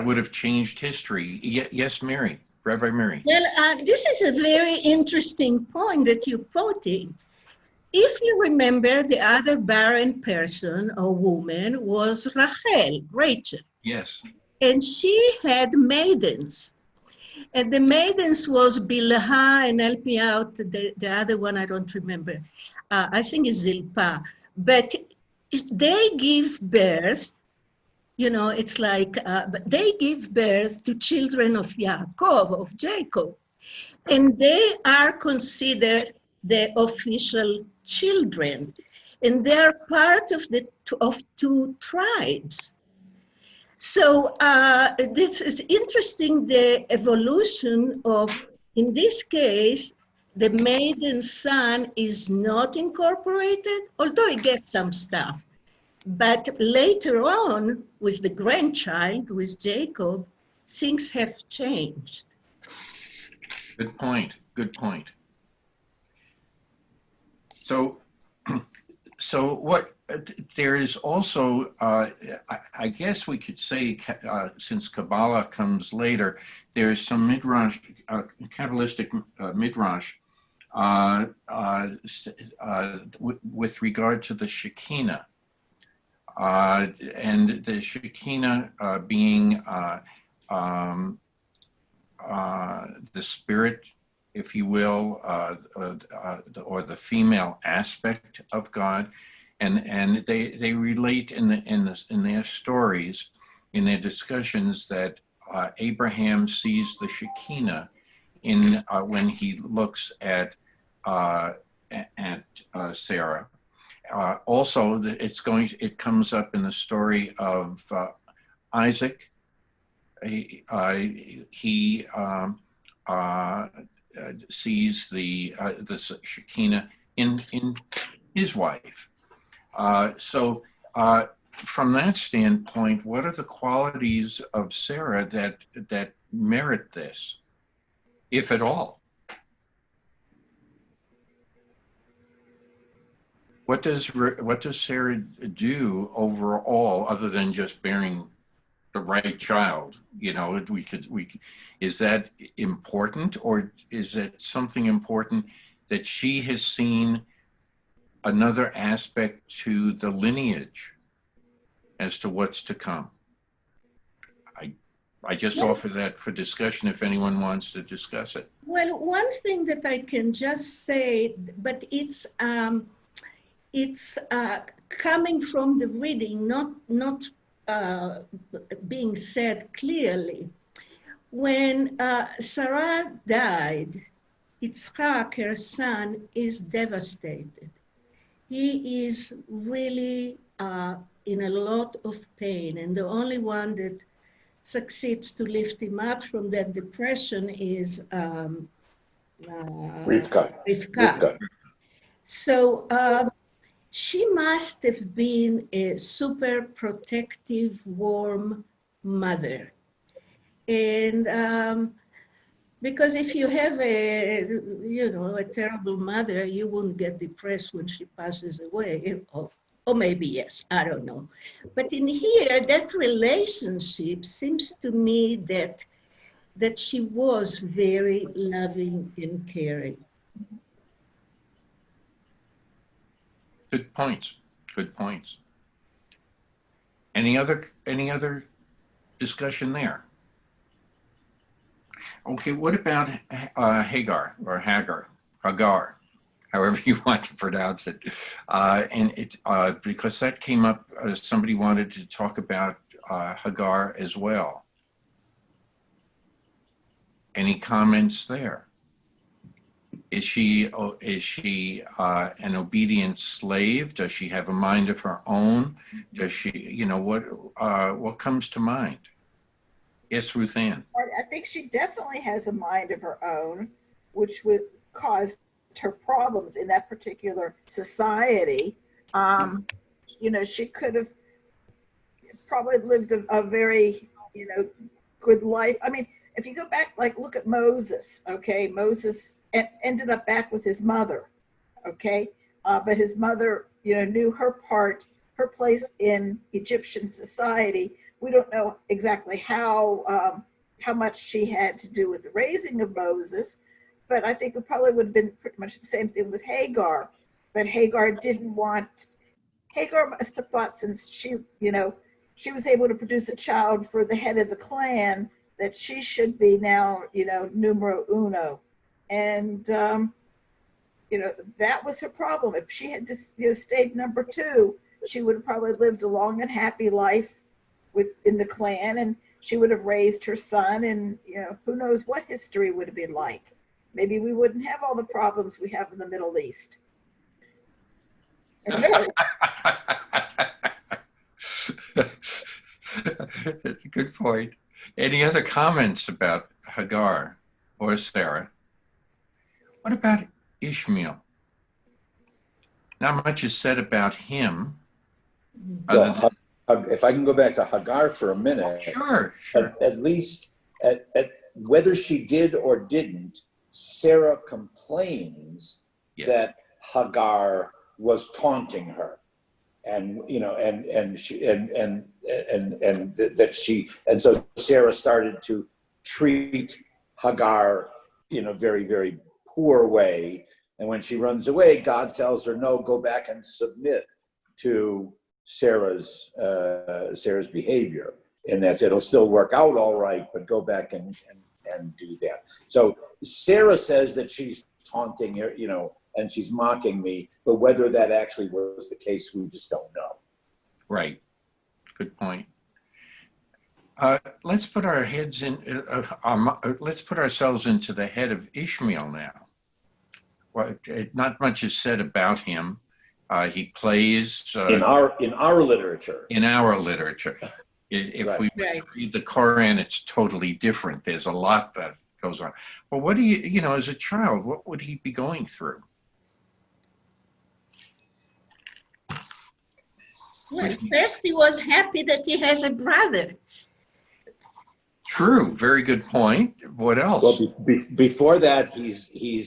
would have changed history. Yes, Mary, Rabbi Mary. Well, this is a very interesting point that you're quoting. If you remember, the other barren person or woman was Rachel. Yes. And she had maidens. And the maidens was Bilhah, and help me out, the other one I don't remember. I think it's Zilpah. But they give birth it's like, but they give birth to children of Yaakov, of Jacob, and they are considered the official children, and they are part of two tribes. So this is interesting, the evolution of, in this case, the maiden son is not incorporated, although he gets some stuff. But later on, with the grandchild, with Jacob, things have changed. Good point. Good point. So, so what? There is also, I guess we could say, since Kabbalah comes later, there is some midrash, Kabbalistic midrash, with regard to the Shekinah, and the Shekinah being the spirit, if you will, or the female aspect of God. And they relate in their stories, in their discussions, that Abraham sees the Shekinah in when he looks at Sarah. Also, it comes up in the story of Isaac. He sees the Shekinah in his wife. So from that standpoint, what are the qualities of Sarah that merit this, if at all? What does Sarah do overall, other than just bearing the right child? Is that important, or is it something important that she has seen another aspect to the lineage as to what's to come? I just offer that for discussion if anyone wants to discuss it. Well, one thing that I can just say, but it's coming from the reading, not being said clearly. When Sarah died, Yitzhak, her son, is devastated. He is really in a lot of pain, and the only one that succeeds to lift him up from that depression is Rivka. So she must have been a super protective, warm mother. And because if you have a terrible mother, you won't get depressed when she passes away. Or maybe yes, I don't know. But in here, that relationship seems to me that she was very loving and caring. Good points. Good points. Any other discussion there? Okay, what about Hagar, however you want to pronounce it, and it because that came up. Somebody wanted to talk about Hagar as well. Any comments there? Is she an obedient slave? Does she have a mind of her own? Does she, what comes to mind? Yes, Ruth Ann. I think she definitely has a mind of her own, which would cause her problems in that particular society. She could have probably lived a very, good life. I mean, if you go back, look at Moses, okay? Moses ended up back with his mother, okay? But his mother, knew her place in Egyptian society. We don't know exactly how much she had to do with the raising of Moses, but I think it probably would have been pretty much the same thing with Hagar. But Hagar must have thought, since she was able to produce a child for the head of the clan, that she should be now, numero uno. And, that was her problem. If she had just, stayed number two, she would have probably lived a long and happy life, within the clan, and she would have raised her son, and who knows what history would have been like. Maybe we wouldn't have all the problems we have in the Middle East. That's a good point. Any other comments about Hagar or Sarah? What about Ishmael? Not much is said about him. Well, if I can go back to Hagar for a minute. Sure. At least at whether she did or didn't, Sarah complains that Hagar was taunting her, and so Sarah started to treat Hagar in a very, very poor way. And when she runs away, God tells her, no, go back and submit to Sarah's behavior, and it'll still work out all right, but go back and do that. So Sarah says that she's taunting her, and she's mocking me, but whether that actually was the case, we just don't know. Right. Good point. Let's put our heads in. Let's put ourselves into the head of Ishmael now. Well, not much is said about him. He plays in our literature. In our literature, if Right. we read the Quran, it's totally different. There's a lot that goes on. Well, what do you as a child, what would he be going through? Well, first he was happy that he has a brother. True. Very good point. What else? Well, before that, he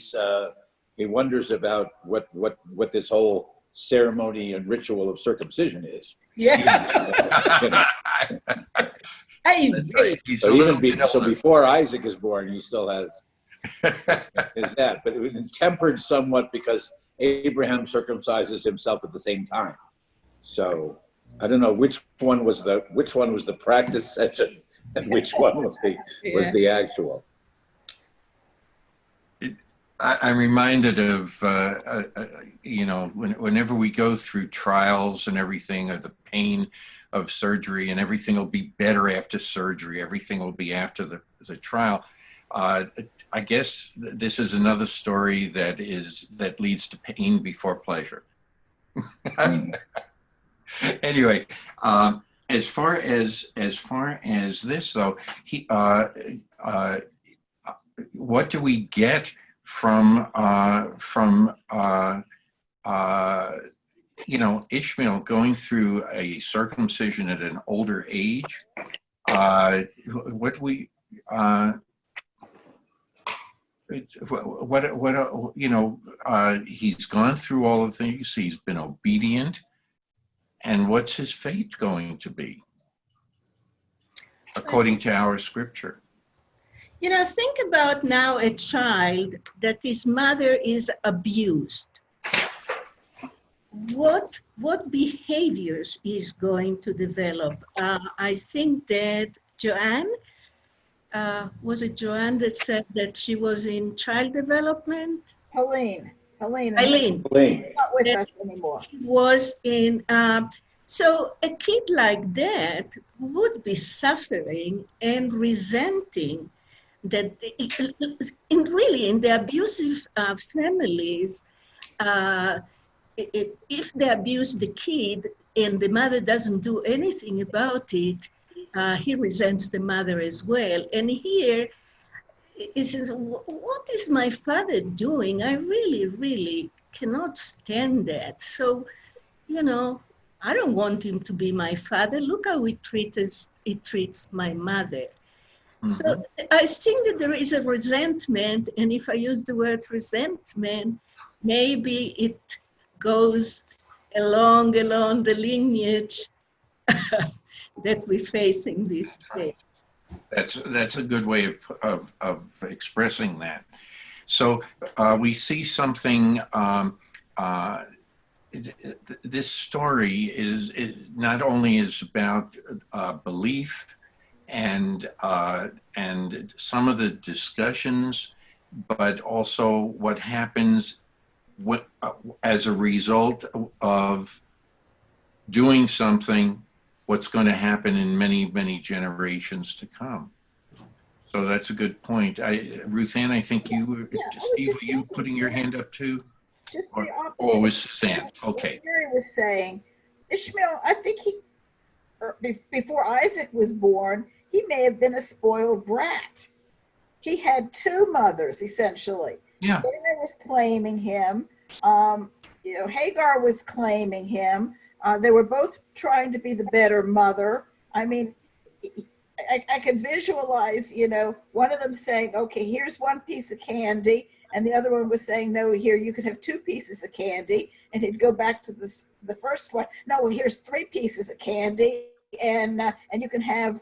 wonders about what this whole ceremony and ritual of circumcision is. Yeah. So before Isaac is born, he still has is that, but it was tempered somewhat because Abraham circumcises himself at the same time. So I don't know which one was the practice session and which one was the actual. I'm reminded of, whenever we go through trials and everything, or the pain of surgery, and everything will be better after surgery, everything will be after the trial. I guess this is another story that leads to pain before pleasure. Anyway, as far as this though, what do we get from Ishmael going through a circumcision at an older age? He's gone through all of things. He's been obedient, and what's his fate going to be, according to our scripture? Think about now a child that his mother is abused. What behaviors is going to develop? I think that Joanne, was it Joanne that said that she was in child development? Helene. Not with us anymore. Was in, so a kid like that would be suffering and resenting that in the abusive families, if they abuse the kid and the mother doesn't do anything about it, he resents the mother as well. And here, he says, what is my father doing? I really, really cannot stand that. So, I don't want him to be my father. Look how he treats my mother. Mm-hmm. So I think that there is a resentment, and if I use the word resentment, maybe it goes along the lineage that we face in these days. That's a good way of expressing that. So we see something. This story is not only is about belief and some of the discussions, but also what happens as a result of doing something what's going to happen in many, many generations to come. So that's a good point. Ruth Ann, I think you were, Yeah, I was Steve, just were you thinking, putting your hand up too? just Or, the opposite. or was Suzanne? What Okay. Gary was saying, Ishmael, I think before Isaac was born, he may have been a spoiled brat. He had two mothers, essentially. Yeah. Sarah was claiming him. Hagar was claiming him. They were both trying to be the better mother. I mean, I could visualize, one of them saying, okay, here's one piece of candy. And the other one was saying, no, here, you could have two pieces of candy. And he'd go back to the first one. No, here's three pieces of candy. And you can have,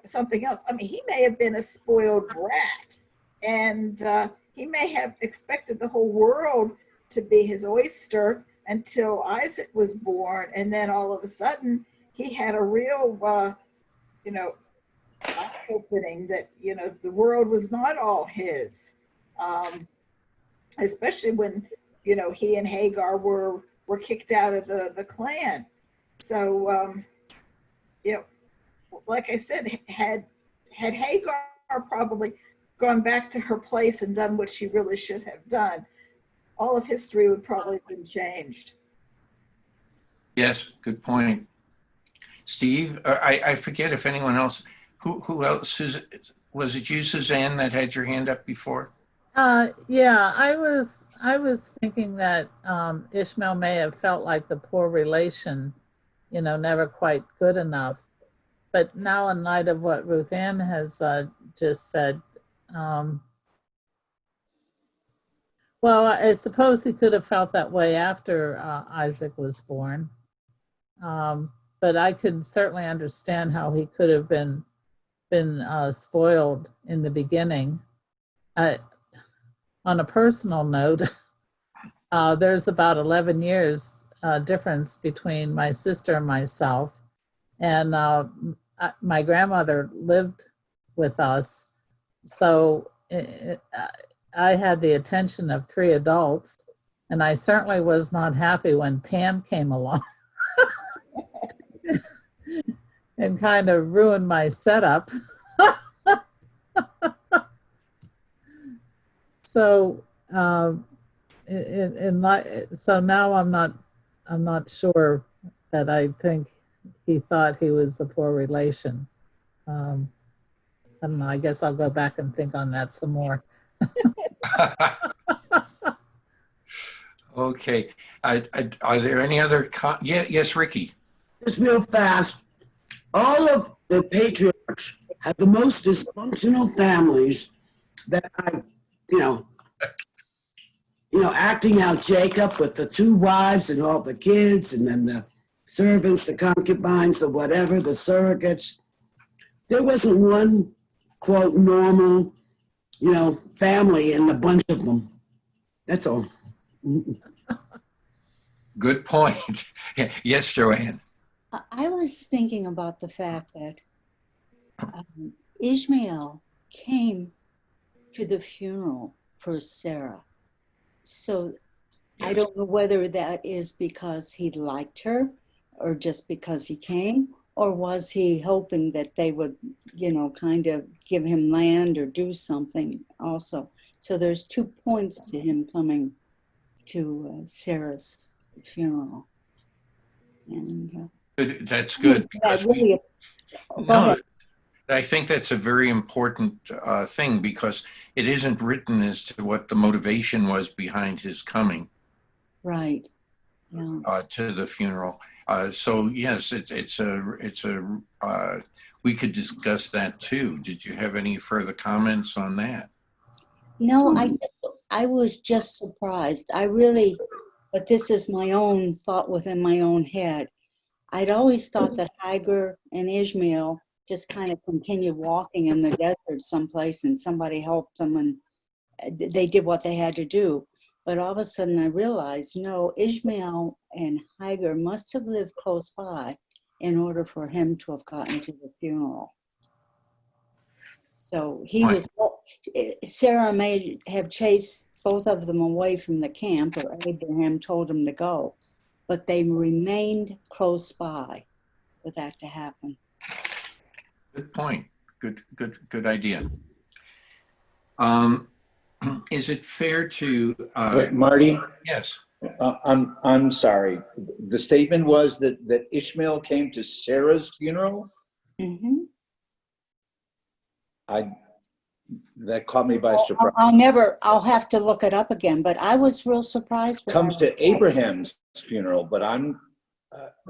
something else. I mean, he may have been a spoiled brat. And he may have expected the whole world to be his oyster until Isaac was born. And then all of a sudden, he had a real, eye-opening that, the world was not all his. Especially when, he and Hagar were kicked out of the clan. So, like I said, had Hagar probably gone back to her place and done what she really should have done, all of history would probably have been changed. Yes, good point. Steve, I forget if anyone else, who else, was it you, Suzanne, that had your hand up before? Yeah, I was thinking that Ishmael may have felt like the poor relation, never quite good enough. But now, in light of what Ruth Ann has just said, well, I suppose he could have felt that way after Isaac was born. But I could certainly understand how he could have been spoiled in the beginning. On a personal note, there's about 11 years difference between my sister and myself. And my grandmother lived with us. So I had the attention of 3 adults. And I certainly was not happy when Pam came along and kind of ruined my setup. So so now I'm not sure that I think he thought he was the poor relation. I don't know. I guess I'll go back and think on that some more. Okay. Are there any other? Yes, Ricky. Just real fast. All of the patriarchs have the most dysfunctional families that I, acting out Jacob with the 2 wives and all the kids, and then the servants, the concubines, the whatever, the surrogates. There wasn't one, quote, normal, family in a bunch of them. That's all. Good point. Yes, Joanne. I was thinking about the fact that Ishmael came to the funeral for Sarah. So Yes. I don't know whether that is because he liked her or just because he came, or was he hoping that they would, kind of give him land or do something also. So there's 2 points to him coming to Sarah's funeral. And That's good because really, no, I think that's a very important thing because it isn't written as to what the motivation was behind his coming. Right. Yeah. To the funeral. So yes, we could discuss that too. Did you have any further comments on that? No, I was just surprised. But this is my own thought within my own head. I'd always thought that Hagar and Ishmael just kind of continued walking in the desert someplace and somebody helped them and they did what they had to do. But all of a sudden I realized, Ishmael and Hagar must have lived close by in order for him to have gotten to the funeral. So Sarah may have chased both of them away from the camp, or Abraham told them to go, but they remained close by. for that to happen. Good point. Good idea. Is it fair to? Wait, Marty, Yes. I'm sorry. The statement was that Ishmael came to Sarah's funeral. Mm-hmm. That caught me by surprise. I'll have to look it up again, but I was real surprised. Comes to Abraham's funeral, but I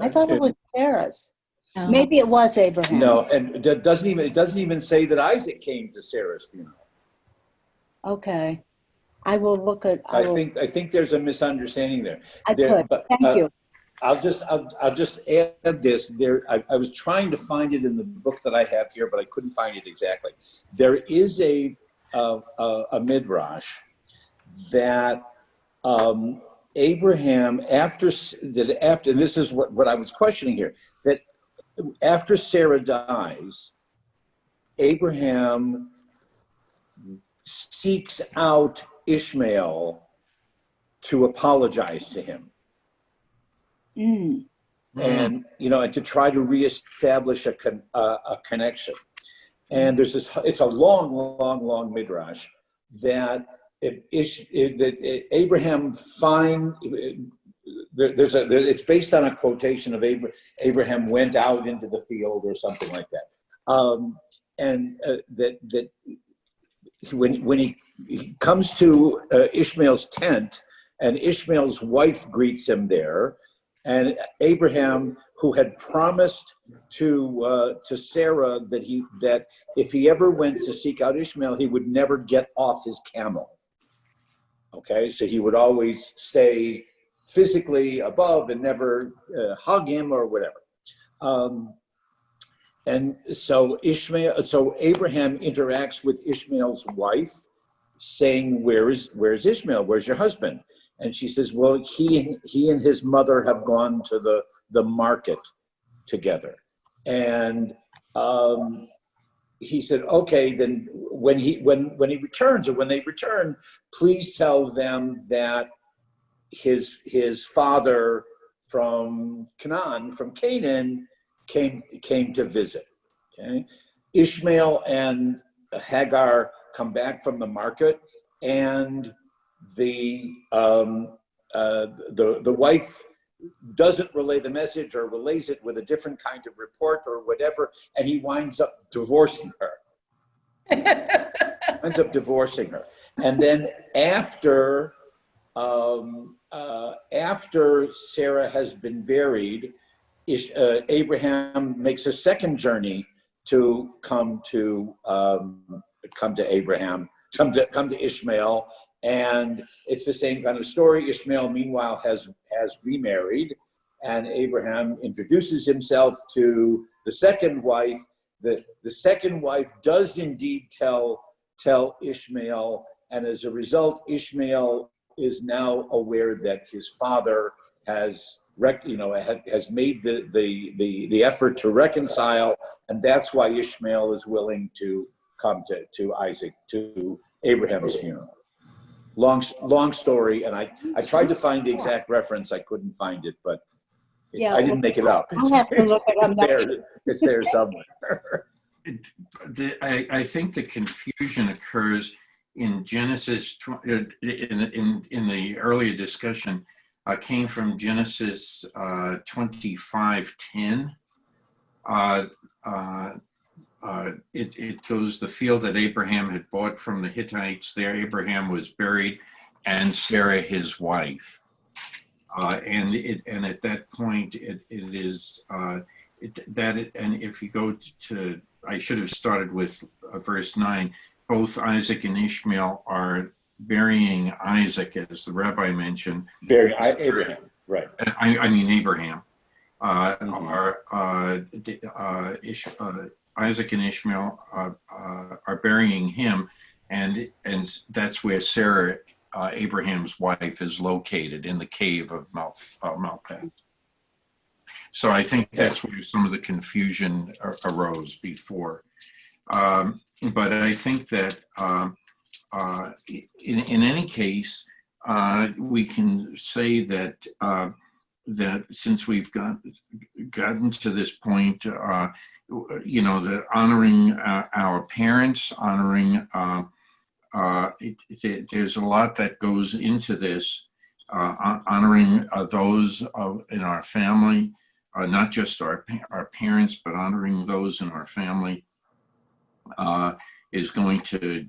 thought it was Sarah's. Maybe it was Abraham. No, and it doesn't even say that Isaac came to Sarah's funeral. Okay. I will look at. I think there's a misunderstanding there. Thank you. I'll just add this. I was trying to find it in the book that I have here, but I couldn't find it exactly. There is a midrash that Abraham after and this is what I was questioning here, that after Sarah dies, Abraham seeks out Ishmael to apologize to him. Mm. And and to try to reestablish a connection. And there's this. It's a long midrash that Abraham it's based on a quotation of Abraham went out into the field or something like that, that when he comes to Ishmael's tent and Ishmael's wife greets him there. And Abraham, who had promised to Sarah that if he ever went to seek out Ishmael, he would never get off his camel. Okay, so he would always stay physically above and never hug him or whatever. And so Abraham interacts with Ishmael's wife, saying, "Where's Ishmael? Where's your husband?" And she says, well, he and his mother have gone to the market together. And he said, okay, then when he returns, or when they return, please tell them that his father from Canaan came to visit. Okay, Ishmael and Hagar come back from the market, and the wife doesn't relay the message, or relays it with a different kind of report or whatever, and he winds up divorcing her. And then after Sarah has been buried, Abraham makes a second journey to come to Ishmael. And it's the same kind of story. Ishmael, meanwhile, has remarried, and Abraham introduces himself to the second wife. The second wife does indeed tell Ishmael, and as a result, Ishmael is now aware that his father has made the effort to reconcile, and that's why Ishmael is willing to come to Abraham's funeral. Long story, and I tried to find the exact reference. I couldn't find it, but I didn't make it up. I'll have to look it up. It's there somewhere. I think the confusion occurs in Genesis, in the earlier discussion, came from Genesis 25:10. It goes, the field that Abraham had bought from the Hittites, there Abraham was buried, and Sarah his wife. And at that point and if you go to, I should have started with verse 9. Both Isaac and Ishmael are burying Isaac, as the rabbi mentioned. Burying Abraham, right? I mean Abraham. Isaac and Ishmael are burying him, and that's where Sarah, Abraham's wife, is located, in the cave of Malpath. So I think that's where some of the confusion arose before. But I think that in any case, we can say that that since we've gotten to this point, that honoring our parents, honoring, there's a lot that goes into this, honoring those in our family, not just our parents, but honoring those in our family is going to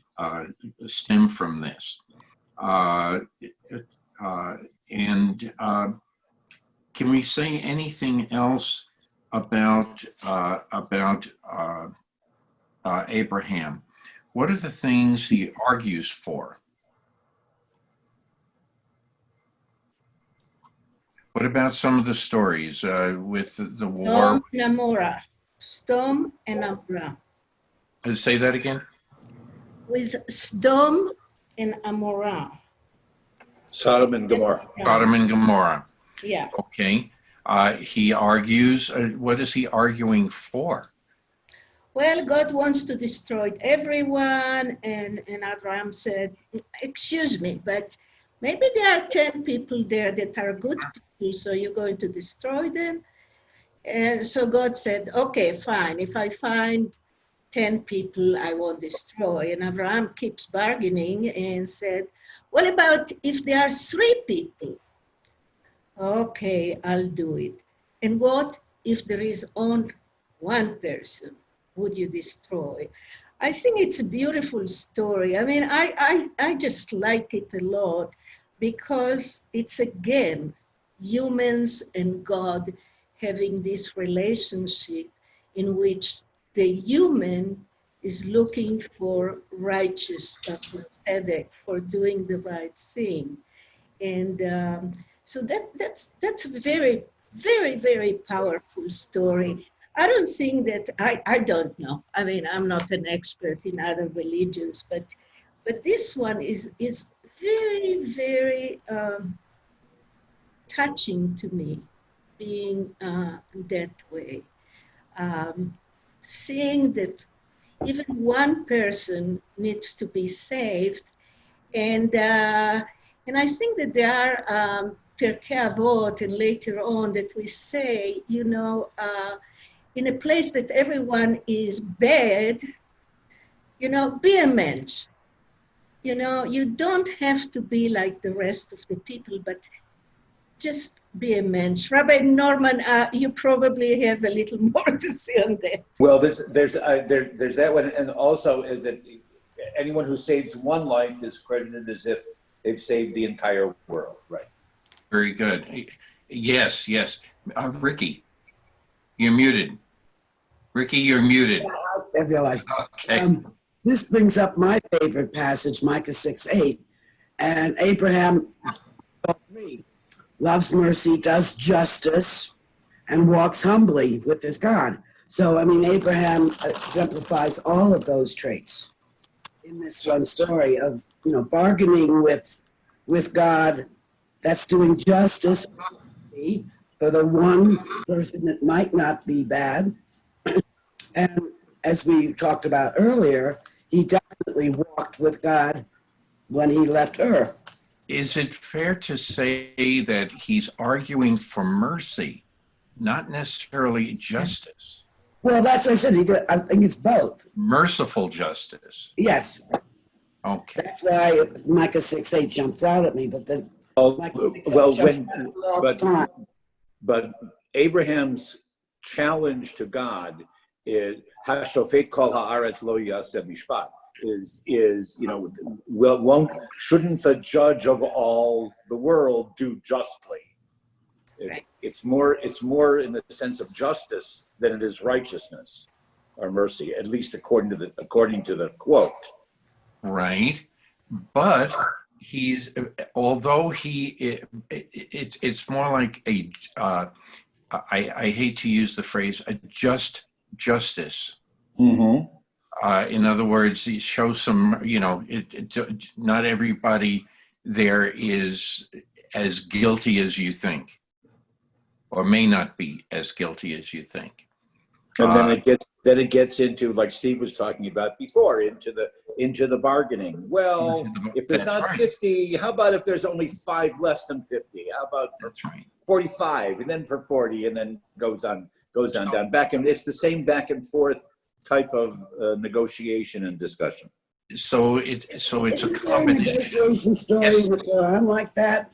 stem from this. Can we say anything else about Abraham? What are the things he argues for? What about some of the stories with the war? Sodom and Amorah. Sodom and Amorah. Say that again. With Sodom and Amorah. Sodom and Gomorrah. Sodom and Gomorrah. Yeah. Okay. He argues. What is he arguing for? Well, God wants to destroy everyone, and Abraham said, excuse me, but maybe there are 10 people there that are good people, so you're going to destroy them? And so God said, okay, fine. If I find 10 people, I won't destroy. And Abraham keeps bargaining and said, what about if there are 3 people? Okay, I'll do it. And what if there is only 1 person? Would you destroy? I think it's a beautiful story. I mean, I just like it a lot because it's, again, humans and God having this relationship in which the human is looking for righteous, for doing the right thing. And so that's a very, very, very powerful story. I don't think that, I don't know. I mean, I'm not an expert in other religions, but this one is very, very touching to me, being that way. Seeing that even 1 person needs to be saved, and I think that there are Pirkei Avot, and later on that we say, in a place that everyone is bad, be a mensch. You don't have to be like the rest of the people, but just be a mensch. Rabbi Norman, you probably have a little more to say on that. Well, there's that one, and also is that anyone who saves 1 life is credited as if they've saved the entire world, right? Very good. Yes. Ricky, you're muted. Ricky, you're muted. I realized. Okay. This brings up my favorite passage, Micah 6:8. And Abraham 3 loves mercy, does justice, and walks humbly with his God. So, I mean, Abraham exemplifies all of those traits in this one story of, bargaining with God. That's doing justice for the 1 person that might not be bad. And as we talked about earlier, he definitely walked with God when he left Ur. Is it fair to say that he's arguing for mercy, not necessarily justice? Well, that's what I said. I think it's both. Merciful justice. Yes. Okay. That's why Micah 6:8 jumps out at me. But the but Abraham's challenge to God is Hashofet kol haaretz lo yaseh mishpat. Shouldn't the judge of all the world do justly? It's more in the sense of justice than it is righteousness or mercy, at least according to the quote. Right, but it's more like I hate to use the phrase, a just justice. Mm-hmm. In other words, it shows some, not everybody there is as guilty as you think, or may not be as guilty as you think. And then then it gets into, like Steve was talking about before, into the bargaining. Well, if there's That's not right. 50, how about if there's only 5 less than 50? How about for That's right. 45, and then for 40, and then goes on down back, and it's the same back and forth type of negotiation and discussion. So it's a Isn't there a combination. negotiation story Yes. in the Quran like that,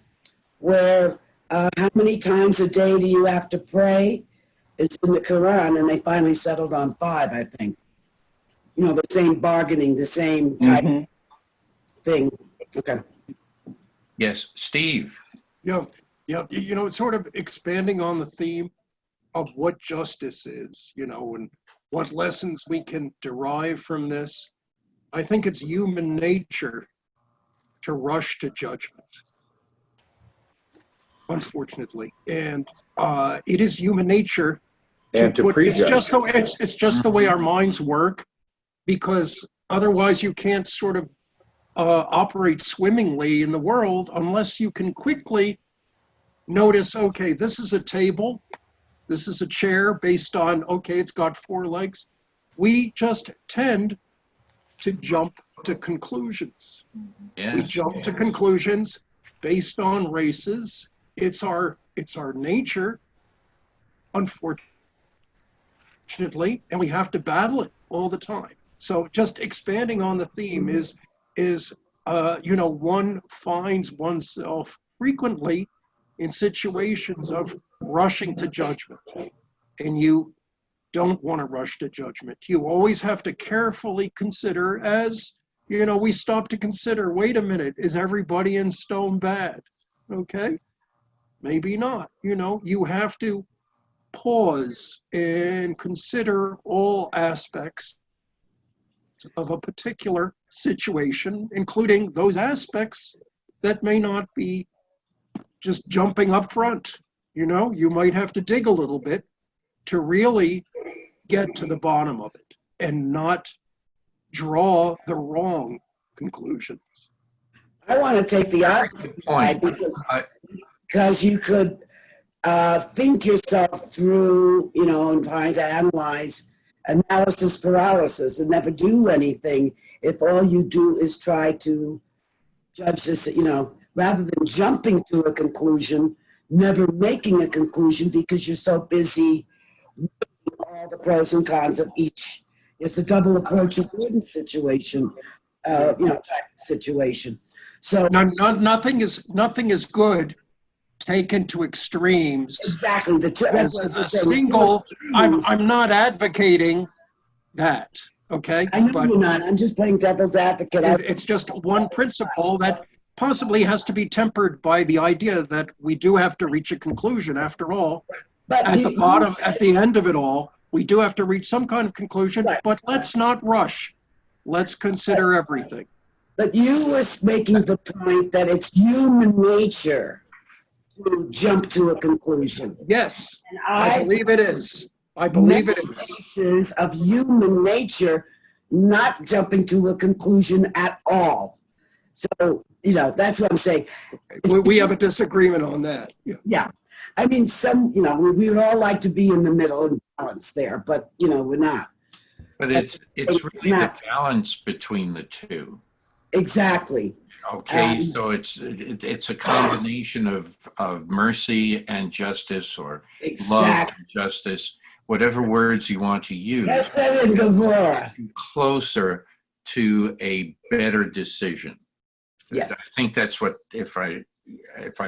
where how many times a day do you have to pray? It's in the Quran, and they finally settled on 5, I think. You know, the same bargaining, the same type Mhm. thing. Okay. Yes, Steve. Yeah, yeah. You know, it's sort of expanding on the theme of what justice is, you know, and what lessons we can derive from this. I think it's human nature to rush to judgment, unfortunately, and it is human nature And to it's prejudge. it's just the way our minds work, because otherwise you can't sort of operate swimmingly in the world unless you can quickly notice, okay, this is a table, this is a chair based on, okay, it's got 4 legs. We just tend to jump to conclusions. Yes. We jump to conclusions based on races. It's our nature, unfortunately, and we have to battle it all the time. So just expanding on the theme is you know, one finds oneself frequently in situations of rushing to judgment, and you don't want to rush to judgment. You always have to carefully consider, as you know, we stop to consider, wait a minute, is everybody in stone bad? Okay, maybe not. You know, you have to pause and consider all aspects of a particular situation, including those aspects that may not be just jumping up front. You know, you might have to dig a little bit to really get to the bottom of it and not draw the wrong conclusions. I want to take the opposite side, Point. because you could think yourself through, you know, and trying to analyze, analysis paralysis, and never do anything if all you do is try to judge this, you know, rather than jumping to a conclusion, never making a conclusion because you're so busy with all the pros and cons of each. It's a double approach avoidance situation, you know, type of situation. So Nothing is good taken to extremes. exactly, that's what I was A saying. single, I'm not advocating that, okay? I know But you're not. I'm just playing devil's advocate. it's just one principle that possibly has to be tempered by the idea that we do have to reach a conclusion after all. But At the bottom, at the end of it all, we do have to reach some kind of conclusion, Right. but let's not rush. Let's consider everything. But you were making the point that it's human nature to jump to a conclusion. Yes, And I believe it is. I believe it is. Cases of human nature not jumping to a conclusion at all. So, you know, that's what I'm saying. We have a disagreement on that. Yeah. Yeah. I mean, you know, we would all like to be in the middle and balance there, but, you know, we're not. But it's really the balance between the two. Exactly. Okay, so it's a combination of mercy and justice, or love and justice, whatever words you want to use. That's that in Gavora. Closer to a better decision. Yes. I think that's what, if I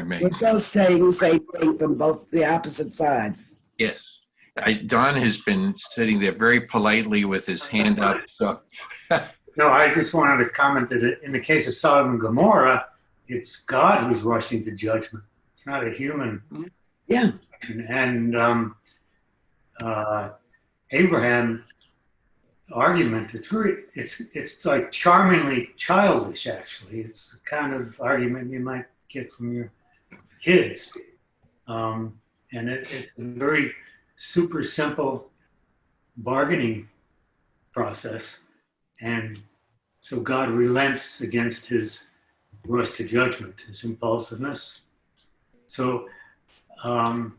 may. We're both saying the same thing from both the opposite sides. Yes. Don has been sitting there very politely with his hand up. So. No, I just wanted to comment that in the case of Sodom and Gomorrah, it's God who's rushing to judgment. It's not a human. Yeah. And Abraham's argument, it's like charmingly childish, actually. It's the kind of argument you might get from your kids. And it's a very super simple bargaining process. And so God relents against his rush to judgment, his impulsiveness. So I'm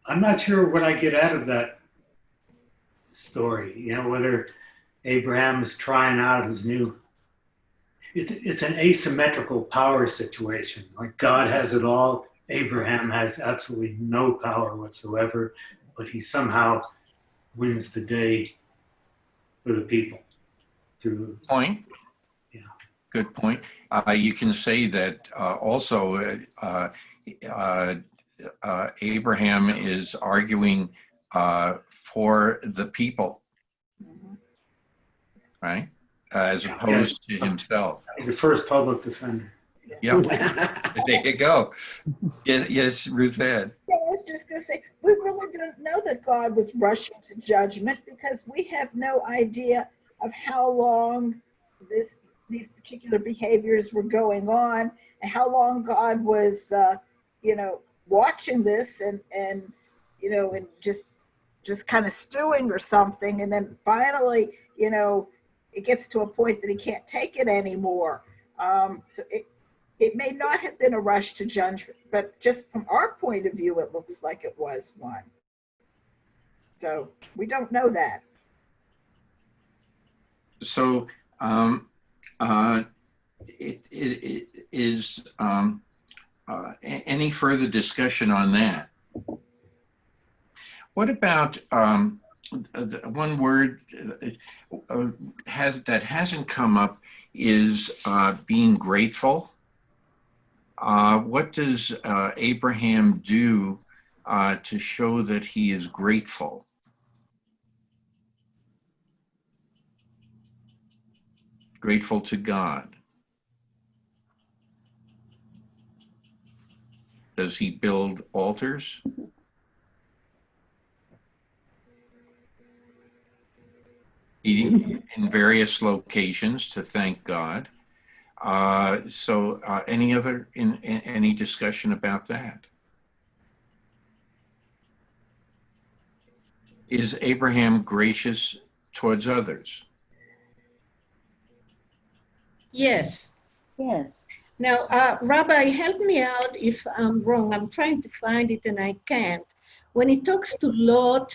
not sure what I get out of that story. You know, whether Abraham is trying out his new, it's an asymmetrical power situation. Like God has it all, Abraham has absolutely no power whatsoever, but he somehow wins the day for the people through. Point. Yeah. Good point. You can say that also Abraham is arguing for the people, right? As opposed to himself. He's the first public defender. Yep. There you go. Yes, Ruth Ann. Yeah, I was just going to say, we really don't know that God was rushing to judgment because we have no idea of how long these particular behaviors were going on and how long God was, watching this and just kind of stewing or something. And then finally, it gets to a point that he can't take it anymore. So it may not have been a rush to judgment, but just from our point of view, it looks like it was one. So we don't know that. So it is any further discussion on that? What about one word that hasn't come up is being grateful. What does Abraham do to show that he is grateful? Grateful to God. Does he build altars? In various locations to thank God. So any discussion about that? Is Abraham gracious towards others? Yes. Yes. Now, Rabbi, help me out if I'm wrong. I'm trying to find it and I can't. When he talks to Lot,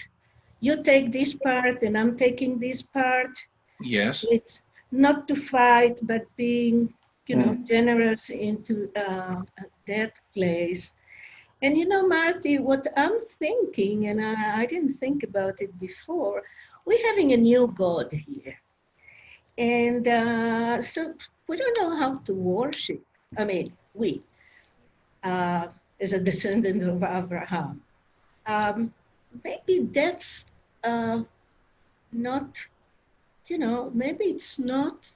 you take this part and I'm taking this part. Yes. It's not to fight, but being, generous into that place. And Marty, what I'm thinking, and I didn't think about it before, we're having a new God here. And so we don't know how to worship. I mean, we, as a descendant of Abraham. Maybe that's not, maybe it's not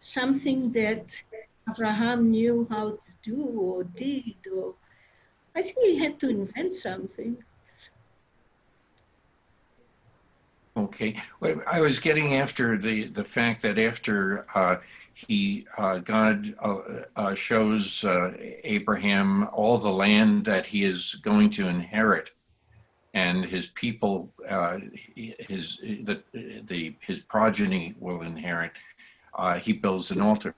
something that Abraham knew how to do or did, or I think he had to invent something. Okay. Well, I was getting after the fact that after God shows Abraham all the land that he is going to inherit, and his people, his progeny will inherit. He builds an altar.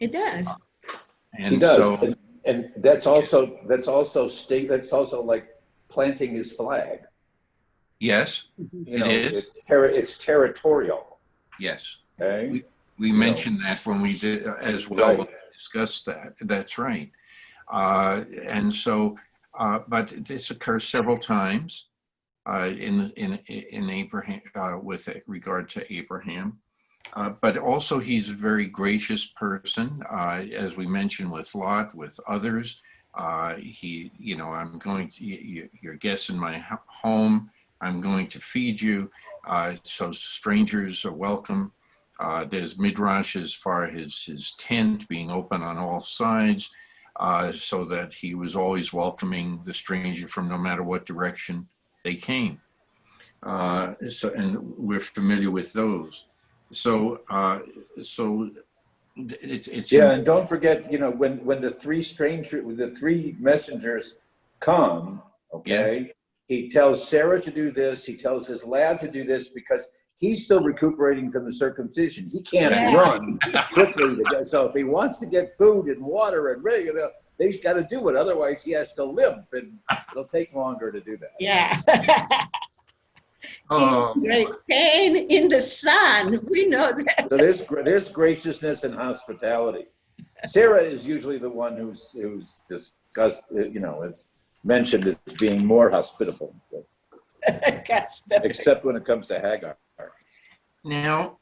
It does. And he does, so, and that's also like planting his flag. yes, It's territorial. Yes. Okay. We mentioned that when we did as well. Right. When we discussed that. That's right. And so, but this occurs several times in Abraham with regard to Abraham. But also, he's a very gracious person, as we mentioned with Lot, with others. I'm going to your guests in my home. I'm going to feed you, so strangers are welcome. There's midrash as far as his tent being open on all sides, so that he was always welcoming the stranger from no matter what direction they came. And we're familiar with those. So it's and don't forget, when the three messengers come, okay, yes. He tells Sarah to do this. He tells his lad to do this because he's still recuperating from the circumcision. He can't run quickly. So if he wants to get food and water and they've got to do it. Otherwise, he has to limp, and it'll take longer to do that. Yeah. Oh, in great pain in the sun. We know that. So there's graciousness and hospitality. Sarah is usually the one who's discussed, it's mentioned as being more hospitable, except when it comes to Hagar. now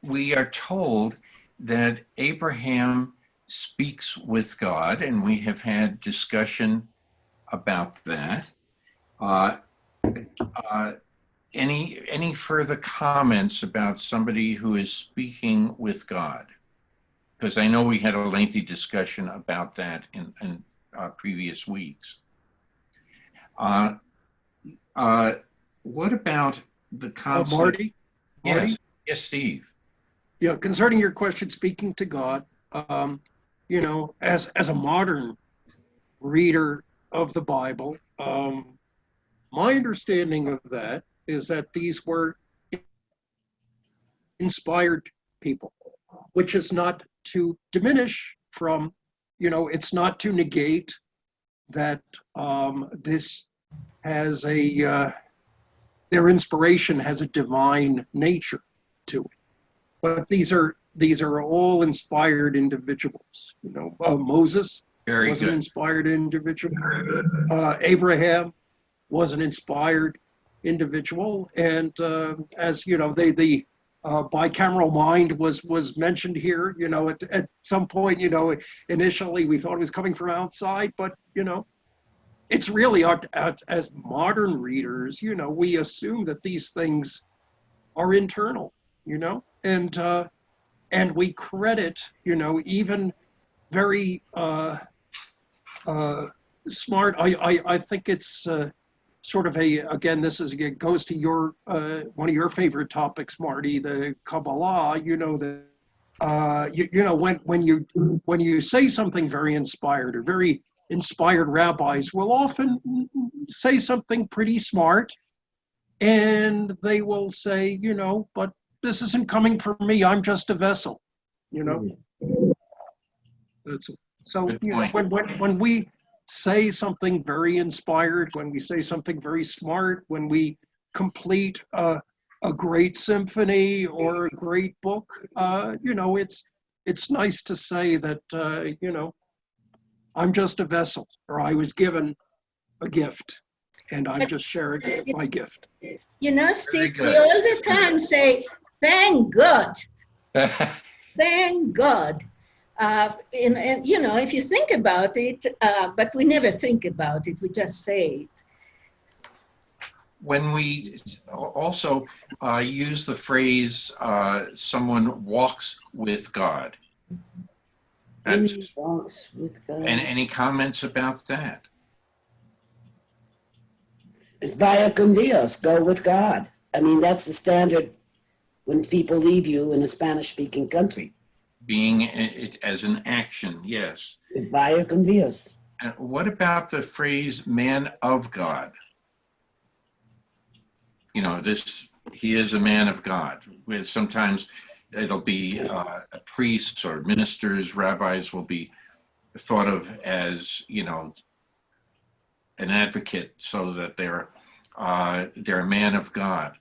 we are told that Abraham speaks with God, and we have had discussion about that. Any further comments about somebody who is speaking with God? Because I know we had a lengthy discussion about that in previous weeks. What about the concept? Marty? Yes, Steve. Yeah, concerning your question, speaking to God, as a modern reader of the Bible, my understanding of that is that these were inspired people, which is not to diminish from, it's not to negate that this has their inspiration has a divine nature to it. But these are all inspired individuals. Moses was an inspired individual. Abraham was an inspired individual, and as you know, the bicameral mind was mentioned here. At some point, initially we thought it was coming from outside, but it's really as modern readers, we assume that these things are internal, and we credit, even very smart. I think it's sort of again, it goes to your one of your favorite topics, Marty, the Kabbalah. When you say something very inspired, or very inspired rabbis will often say something pretty smart, and they will say, but this isn't coming from me. I'm just a vessel. So when we say something very inspired, when we say something very smart, when we complete a great symphony or a great book, it's nice to say that I'm just a vessel, or I was given a gift, and I'm just sharing my gift. Steve, we all the time say, thank God. Thank God. And if you think about it, but we never think about it, we just say it. When we also use the phrase, someone walks with God. Walks with God. And any comments about that? It's via con Dios, go with God. I mean, that's the standard when people leave you in a Spanish-speaking country. Being it as an action, yes. Vaya con Dios. What about the phrase "man of God"? He is a man of God. Sometimes it'll be priests or ministers, rabbis will be thought of as, an advocate, so that they're a man of God.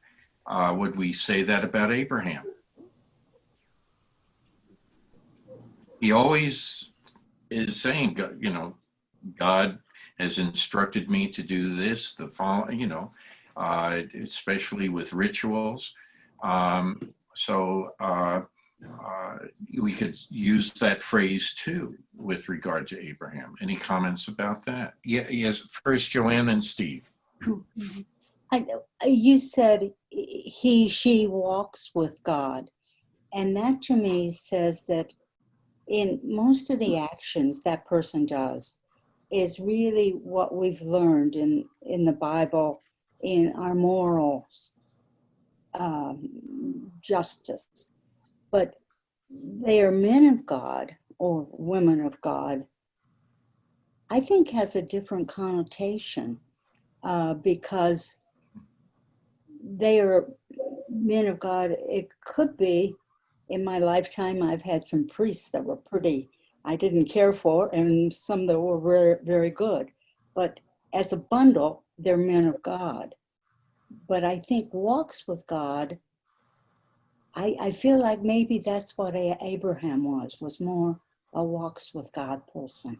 Would we say that about Abraham? He always is saying, God has instructed me to do this, especially with rituals. We could use that phrase too with regard to Abraham. Any comments about that? Yeah, yes. First, Joanne and Steve. You said she walks with God. And that to me says that in most of the actions that person does is really what we've learned in the Bible, in our morals, justice. But they are men of God or women of God, I think has a different connotation because they are men of God. It could be, in my lifetime, I've had some priests that were I didn't care for, and some that were very, very good. But as a bundle, they're men of God. but I think walks with God, I feel like maybe that's what Abraham was more a walks with God person.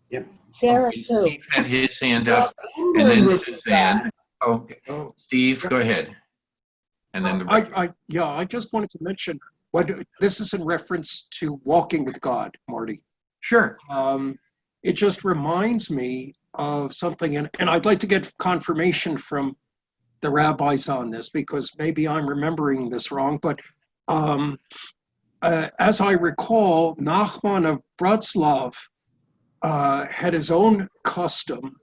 Yep. Sarah Okay, too. Steve had his hand up, and Humbly then with Suzanne. God. Okay, Oh, Steve, go ahead. And then the I just wanted to mention what this is in reference to walking with God, Marty. sure. It just reminds me of something, and I'd like to get confirmation from the rabbis on this because maybe I'm remembering this wrong. But as I recall, Nachman of Bratslav had his own custom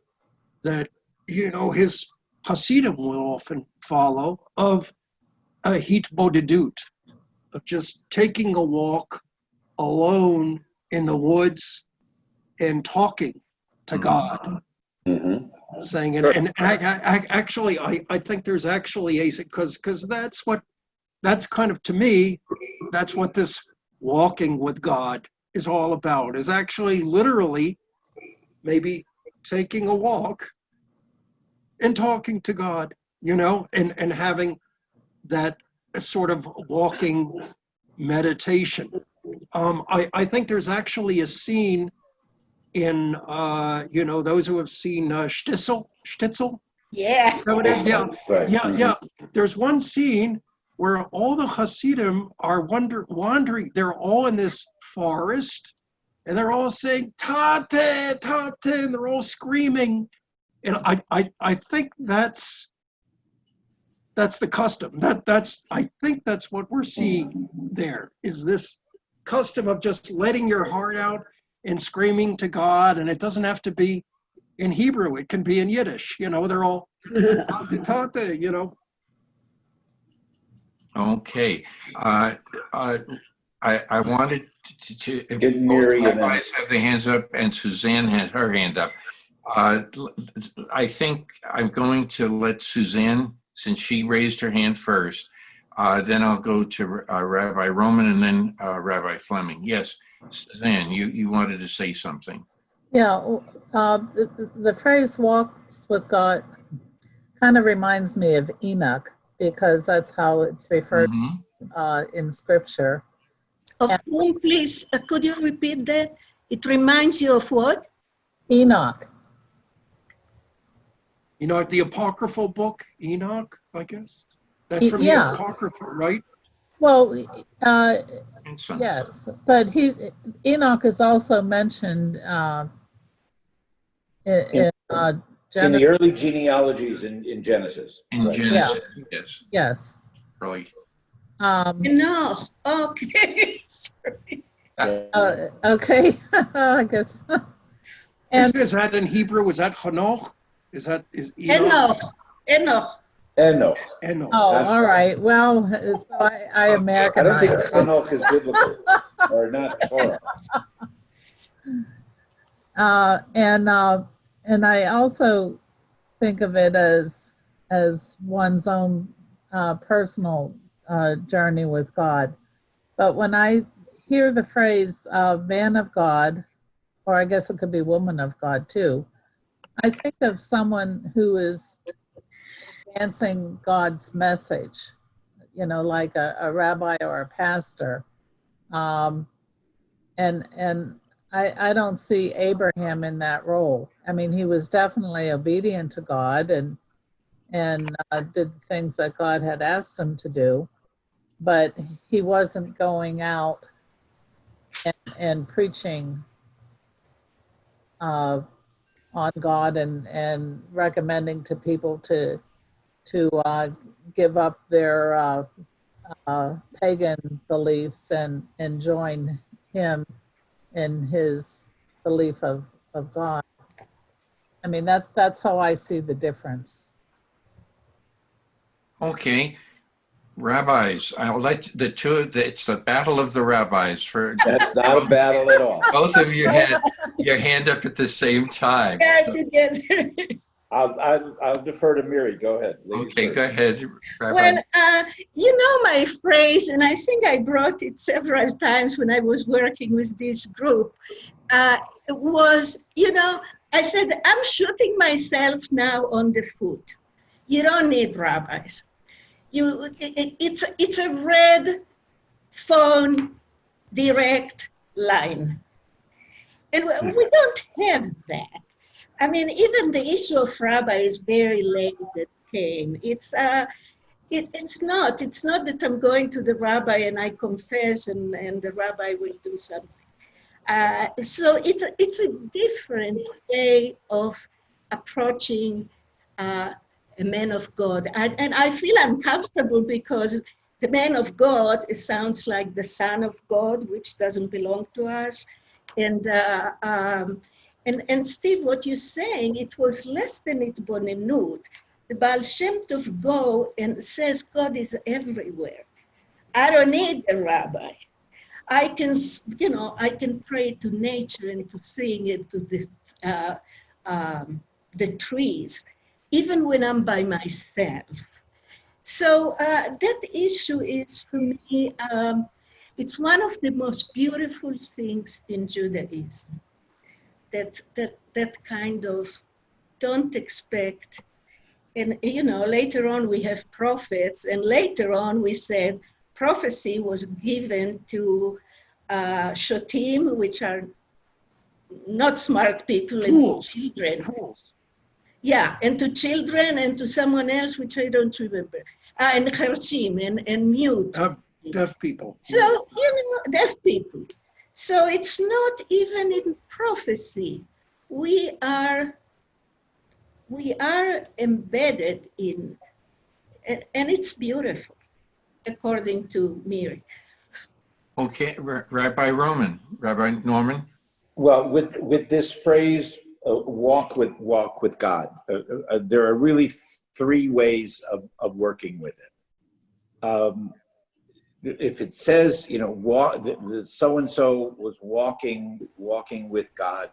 that his Hasidim will often follow of a hitbodedut, of just taking a walk alone in the woods and talking to God, saying, and actually, I think there's actually a, because that's kind of, to me, that's what this walking with God is all about, is actually literally maybe taking a walk and talking to God, and having that sort of walking meditation. I think there's actually a scene in, those who have seen Stitzel? Yeah. Yeah. There's one scene where all the Hasidim are wandering. They're all in this forest, and they're all saying "Tate, Tate," and they're all screaming. And I think that's the custom. I think that's what we're seeing there, is this custom of just letting your heart out and screaming to God. And it doesn't have to be in Hebrew. It can be in Yiddish. They're all "Tate," Okay. I wanted to if Get both Mary and then- rabbis have their hands up and Suzanne had her hand up. I think I'm going to let Suzanne, since she raised her hand first, then I'll go to Rabbi Roman and then Rabbi Fleming. Yes, Suzanne, you wanted to say something. Yeah, the phrase walks with God kind of reminds me of Enoch, because that's how it's referred in scripture. Of whom, please, could you repeat that? It reminds you of what? Enoch. The apocryphal book, Enoch, I guess. That's from Yeah. the apocrypha, right? Well, And so- yes, but Enoch is also mentioned in In the early genealogies in Genesis. In Right. Genesis, yes, Yes. really. No. Okay. Okay, I guess. And Is that in Hebrew? Is that Hanoch? Is Enoch? Enoch. Enoch. Enoch. oh, all right. Well, so I I don't think Americanized. Enoch is biblical or not Torah. And I also think of it as one's own personal journey with God. But when I hear the phrase man of God, or I guess it could be woman of God too, I think of someone who is advancing God's message, like a rabbi or a pastor. And I don't see Abraham in that role. I mean, he was definitely obedient to God and did things that God had asked him to do, but he wasn't going out and preaching on God and recommending to people to give up their pagan beliefs and join him in his belief of God. I mean, that's how I see the difference. Okay, rabbis, I'll let it's the battle of the rabbis. That's not a battle at all. Both of you had your hand up at the same time. So- I'll defer to Miri. Go ahead. Ladies okay, first. go ahead, Rabbi. Well, my phrase, and I think I brought it several times when I was working with this group, was, I said, I'm shooting myself now on the foot. You don't need rabbis. It's a red phone direct line. And we don't have that. I mean, even the issue of rabbi is very late that came. It's not that I'm going to the rabbi and I confess and the rabbi will do something. So it's a different way of approaching a man of God. And I feel uncomfortable because the man of God, it sounds like the son of God, which doesn't belong to us. And Steve, what you're saying, it was less than itbonenut. The Baal Shem Tov go and says God is everywhere. I don't need a rabbi. I can pray to nature and to sing and to the trees, even when I'm by myself. So that issue is, for me, it's one of the most beautiful things in Judaism. That kind of don't expect. And, later on we have prophets, and later on we said prophecy was given to shotim, which are not smart people, and children. Yeah, and to children and to someone else, which I don't remember. And chershim and mute. Deaf people. So, deaf people. So it's not even in prophecy. We are embedded in, and it's beautiful, according to Miri. Okay, Rabbi Norman. Well, with this phrase, walk with God, there are really three ways of working with it. If it says, so and so was walking with God,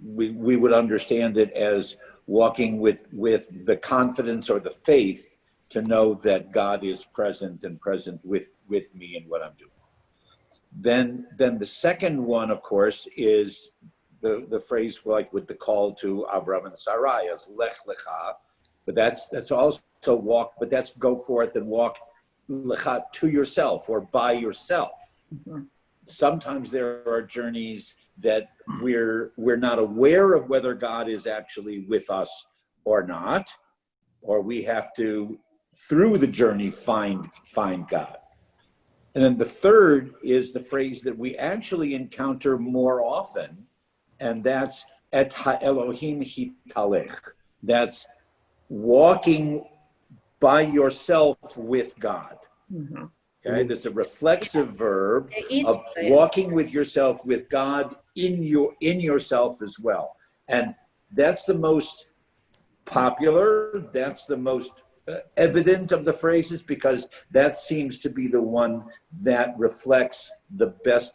we would understand it as walking with the confidence or the faith to know that God is present and present with me in what I'm doing. Then the second one, of course, is the phrase like with the call to Avram and Sarai as lech lecha, but that's also walk, but that's go forth and walk lecha to yourself or by yourself. Mm-hmm. Sometimes there are journeys that we're not aware of whether God is actually with us or not, or we have to, through the journey, find God. And then the third is the phrase that we actually encounter more often, and that's et ha-Elohim hitalech. That's walking by yourself with God. Mm-hmm. Okay, there's a reflexive verb of walking with yourself with God in yourself as well. And that's the most popular, that's the most evident of the phrases, because that seems to be the one that reflects the best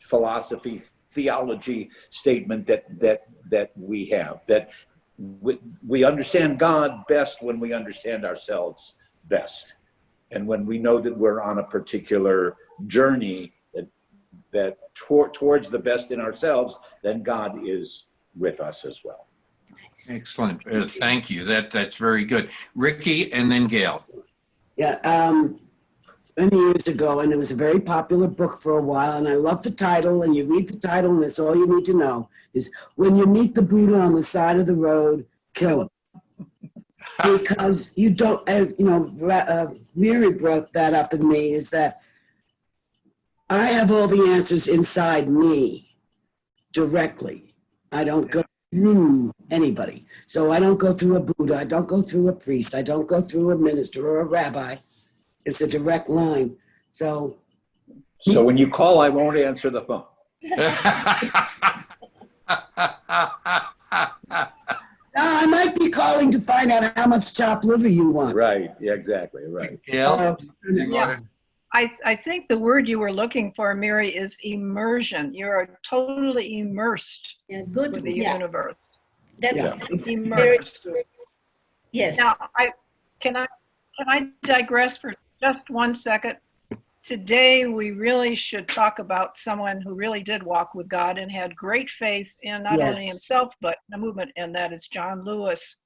philosophy, theology statement that we have, that we understand God best when we understand ourselves best. And when we know that we're on a particular journey that towards the best in ourselves, then God is with us as well. Excellent. Thank you. That's very good. Ricky and then Gail. Yeah, many years ago, and it was a very popular book for a while, and I love the title, and you read the title, and that's all you need to know, is When You Meet the Buddha on the Side of the Road, Kill Him. Because you don't, Miri brought that up in me, is that I have all the answers inside me directly. I don't go through anybody. So I don't go through a Buddha, I don't go through a priest, I don't go through a minister or a rabbi. It's a direct line. So when you call, I won't answer the phone. I might be calling to find out how much chopped liver you want. Right, yeah, exactly, right. Gail? Yeah. I think the word you were looking for, Miri, is immersion. You're totally immersed with the universe. That's immersed. Yes. Now, can I digress for just 1 second? today we really should talk about someone who really did walk with God and had great faith in not only Yes. himself, but the movement, and that is John Lewis,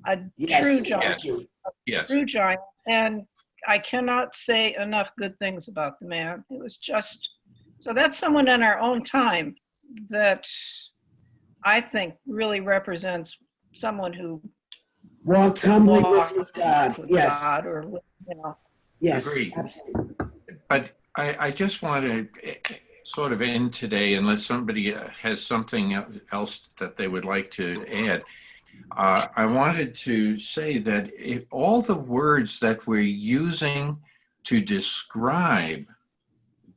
a Yes. true giant, Thank you. Yes. true giant. And I cannot say enough good things about the man. It was just, so that's someone in our own time that I think really represents someone who Walked humbly with walked his God. with Yes. God, or, you know. Yes. Agreed. Absolutely. But I just want to sort of end today, unless somebody has something else that they would like to add. I wanted to say that all the words that we're using to describe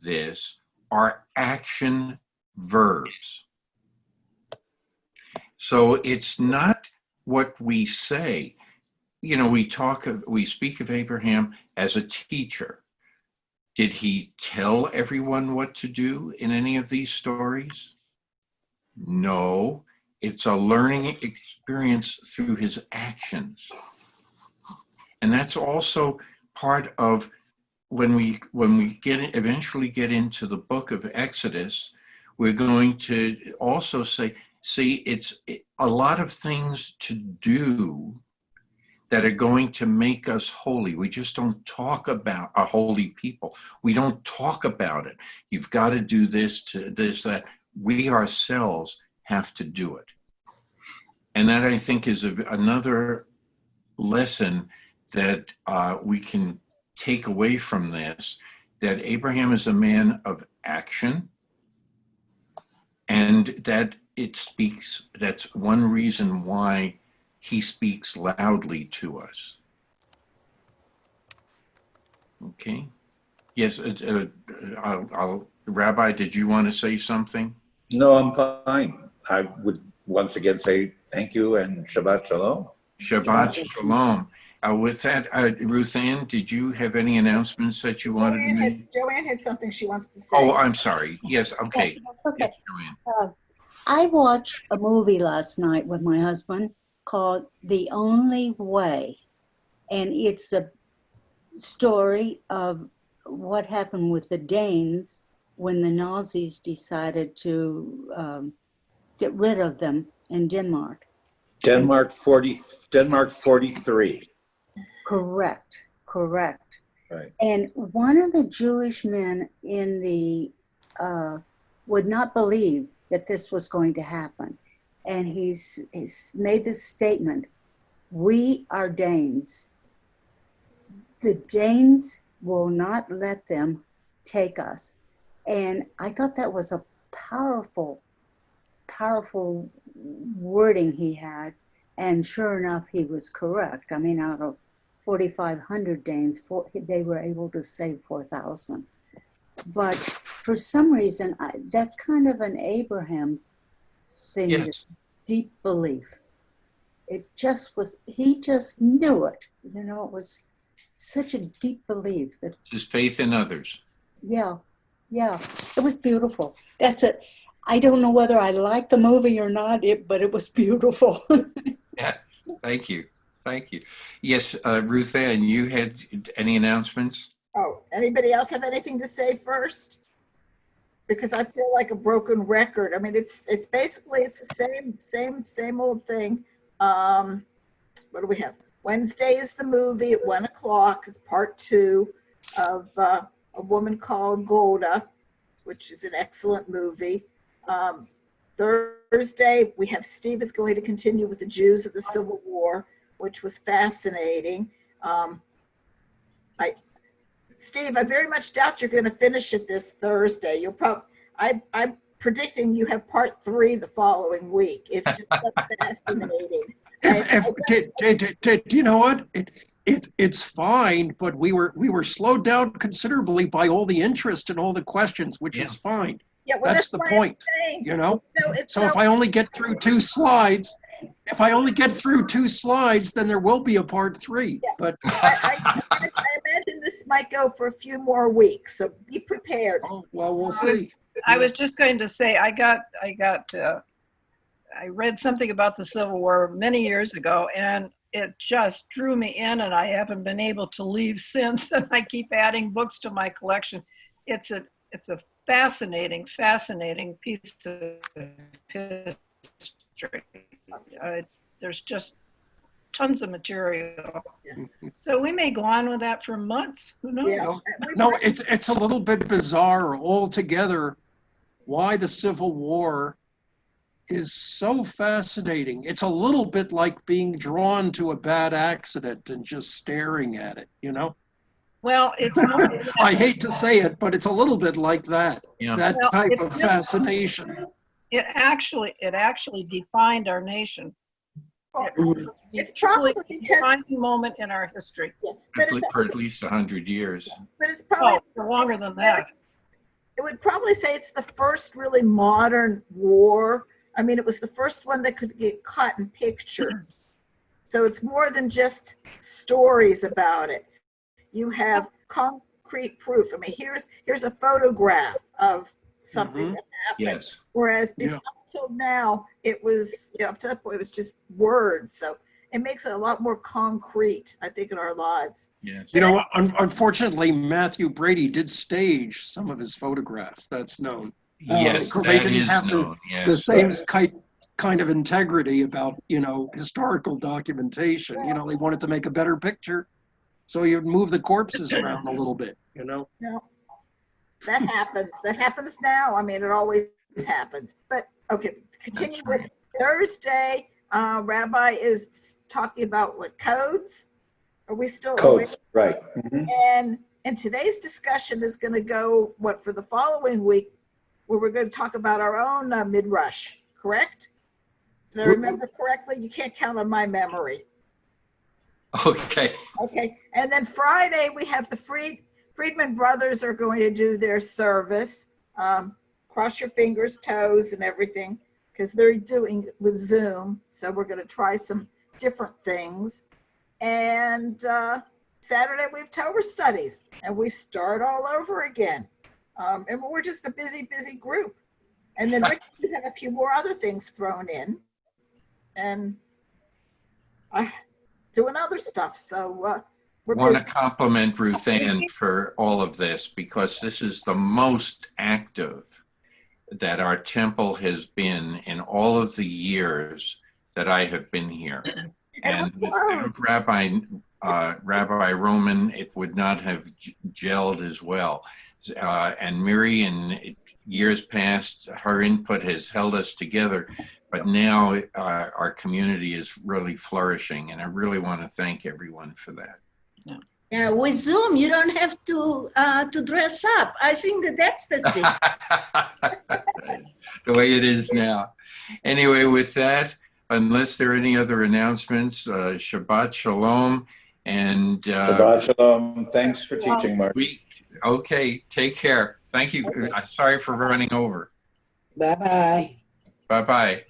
this are action verbs. So it's not what we say. You know, we speak of Abraham as a teacher. Did he tell everyone what to do in any of these stories? No, it's a learning experience through his actions. And that's also part of when we eventually get into the book of Exodus, we're going to also see it's a lot of things to do that are going to make us holy. We just don't talk about a holy people. We don't talk about it. You've got to do this, that. We ourselves have to do it. And that, I think, is another lesson that we can take away from this, that Abraham is a man of action, and that that's one reason why he speaks loudly to us. Okay. Yes, Rabbi, did you want to say something? No, I'm fine. I would once again say thank you and Shabbat Shalom. Shabbat Shalom. With that, Ruth Ann, did you have any announcements that you wanted to make? Joanne had something she wants to say. Oh, I'm sorry. Yes, okay. Okay. Yes, Joanne. I watched a movie last night with my husband called The Only Way. And it's a story of what happened with the Danes when the Nazis decided to get rid of them in Denmark. Denmark 43. Correct. Right. And one of the Jewish men in the would not believe that this was going to happen. And he's made this statement: we are Danes. The Danes will not let them take us. And I thought that was a powerful wording he had. And sure enough, he was correct. I mean, out of 4,500 Danes, they were able to save 4,000. But for some reason, that's kind of an Abraham thing, Yes. Deep belief. It just was, he just knew it. You know, it was such a deep belief that. His faith in others. Yeah, it was beautiful. That's it. I don't know whether I liked the movie or not, but it was beautiful. Yeah, thank you. Yes, Ruth Ann, you had any announcements? Oh, anybody else have anything to say first? Because I feel like a broken record. I mean, it's basically, it's the same old thing. What do we have? Wednesday is the movie at 1:00. It's part 2 of A Woman Called Golda, which is an excellent movie. Thursday, we have Steve is going to continue with the Jews of the Civil War, which was fascinating. Steve, I very much doubt you're going to finish it this Thursday. You'll probably, I'm predicting you have part 3 the following week. It's just fascinating. You know what? It's fine, but we were slowed down considerably by all the interest and all the questions, which is fine. Yeah, well, that's the why point, I'm saying, you know? so If I only get through 2 slides, then there will be a part 3. Yeah. But I imagine this might go for a few more weeks, so be prepared. oh, well, we'll see. I was just going to say, I read something about the Civil War many years ago, and it just drew me in, and I haven't been able to leave since. And I keep adding books to my collection. It's a fascinating piece of history. There's just tons of material. So we may go on with that for months. Who knows? Yeah. No, it's a little bit bizarre altogether why the Civil War is so fascinating. It's a little bit like being drawn to a bad accident and just staring at it, you know? Well, it's more I hate to say it, but it's a little bit like that. Yeah. That Well, type it's of just- fascination. it actually defined our nation. It's probably a because, defining moment in our history. yeah, but it's For also, at least 100 years. but it's probably, Oh, for longer than that. it would probably say it's the first really modern war. I mean, it was the first one that could get caught in pictures. So it's more than just stories about it. You have concrete proof. I mean, here's a photograph of something that happened. Yes. Whereas Yeah. up till now, it was, up to that point, it was just words. So it makes it a lot more concrete, I think, in our lives. Yes. You know, unfortunately, Matthew Brady did stage some of his photographs. That's known. Yes, because they that didn't is have known. The Yes. same kind of integrity about, historical documentation. They wanted to make a better picture. So you'd move the corpses around a little bit, No, that happens. That happens now. I mean, it always happens. But okay, continue That's with right. Thursday. Rabbi is talking about what codes. Are we still? Codes, right. Mhm. And today's discussion is going to go for the following week, where we're going to talk about our own midrash. Correct? Did I remember correctly? You can't count on my memory. Okay. Okay, and then Friday we have the Friedman brothers are going to do their service. Cross your fingers, toes, and everything, because they're doing it with Zoom. So we're going to try some different things. And Saturday we have Torah studies, and we start all over again. And we're just a busy group. And then Rick, you have a few more other things thrown in, and doing other stuff. So we're Want to busy. compliment Ruth Ann for all of this, because this is the most active that our temple has been in all of the years that I have been here. And without Rabbi Roman, it would not have gelled as well. And Miri, in years past, her input has held us together. But now our community is really flourishing, and I really want to thank everyone for that. Yeah, with Zoom, you don't have to dress up. I think that's the thing. The way it is now. Anyway, with that, unless there are any other announcements, Shabbat Shalom. And Shabbat Shalom. Thanks for teaching, Mark. Okay, take care. Thank you. Sorry for running over. Bye-bye. Bye-bye.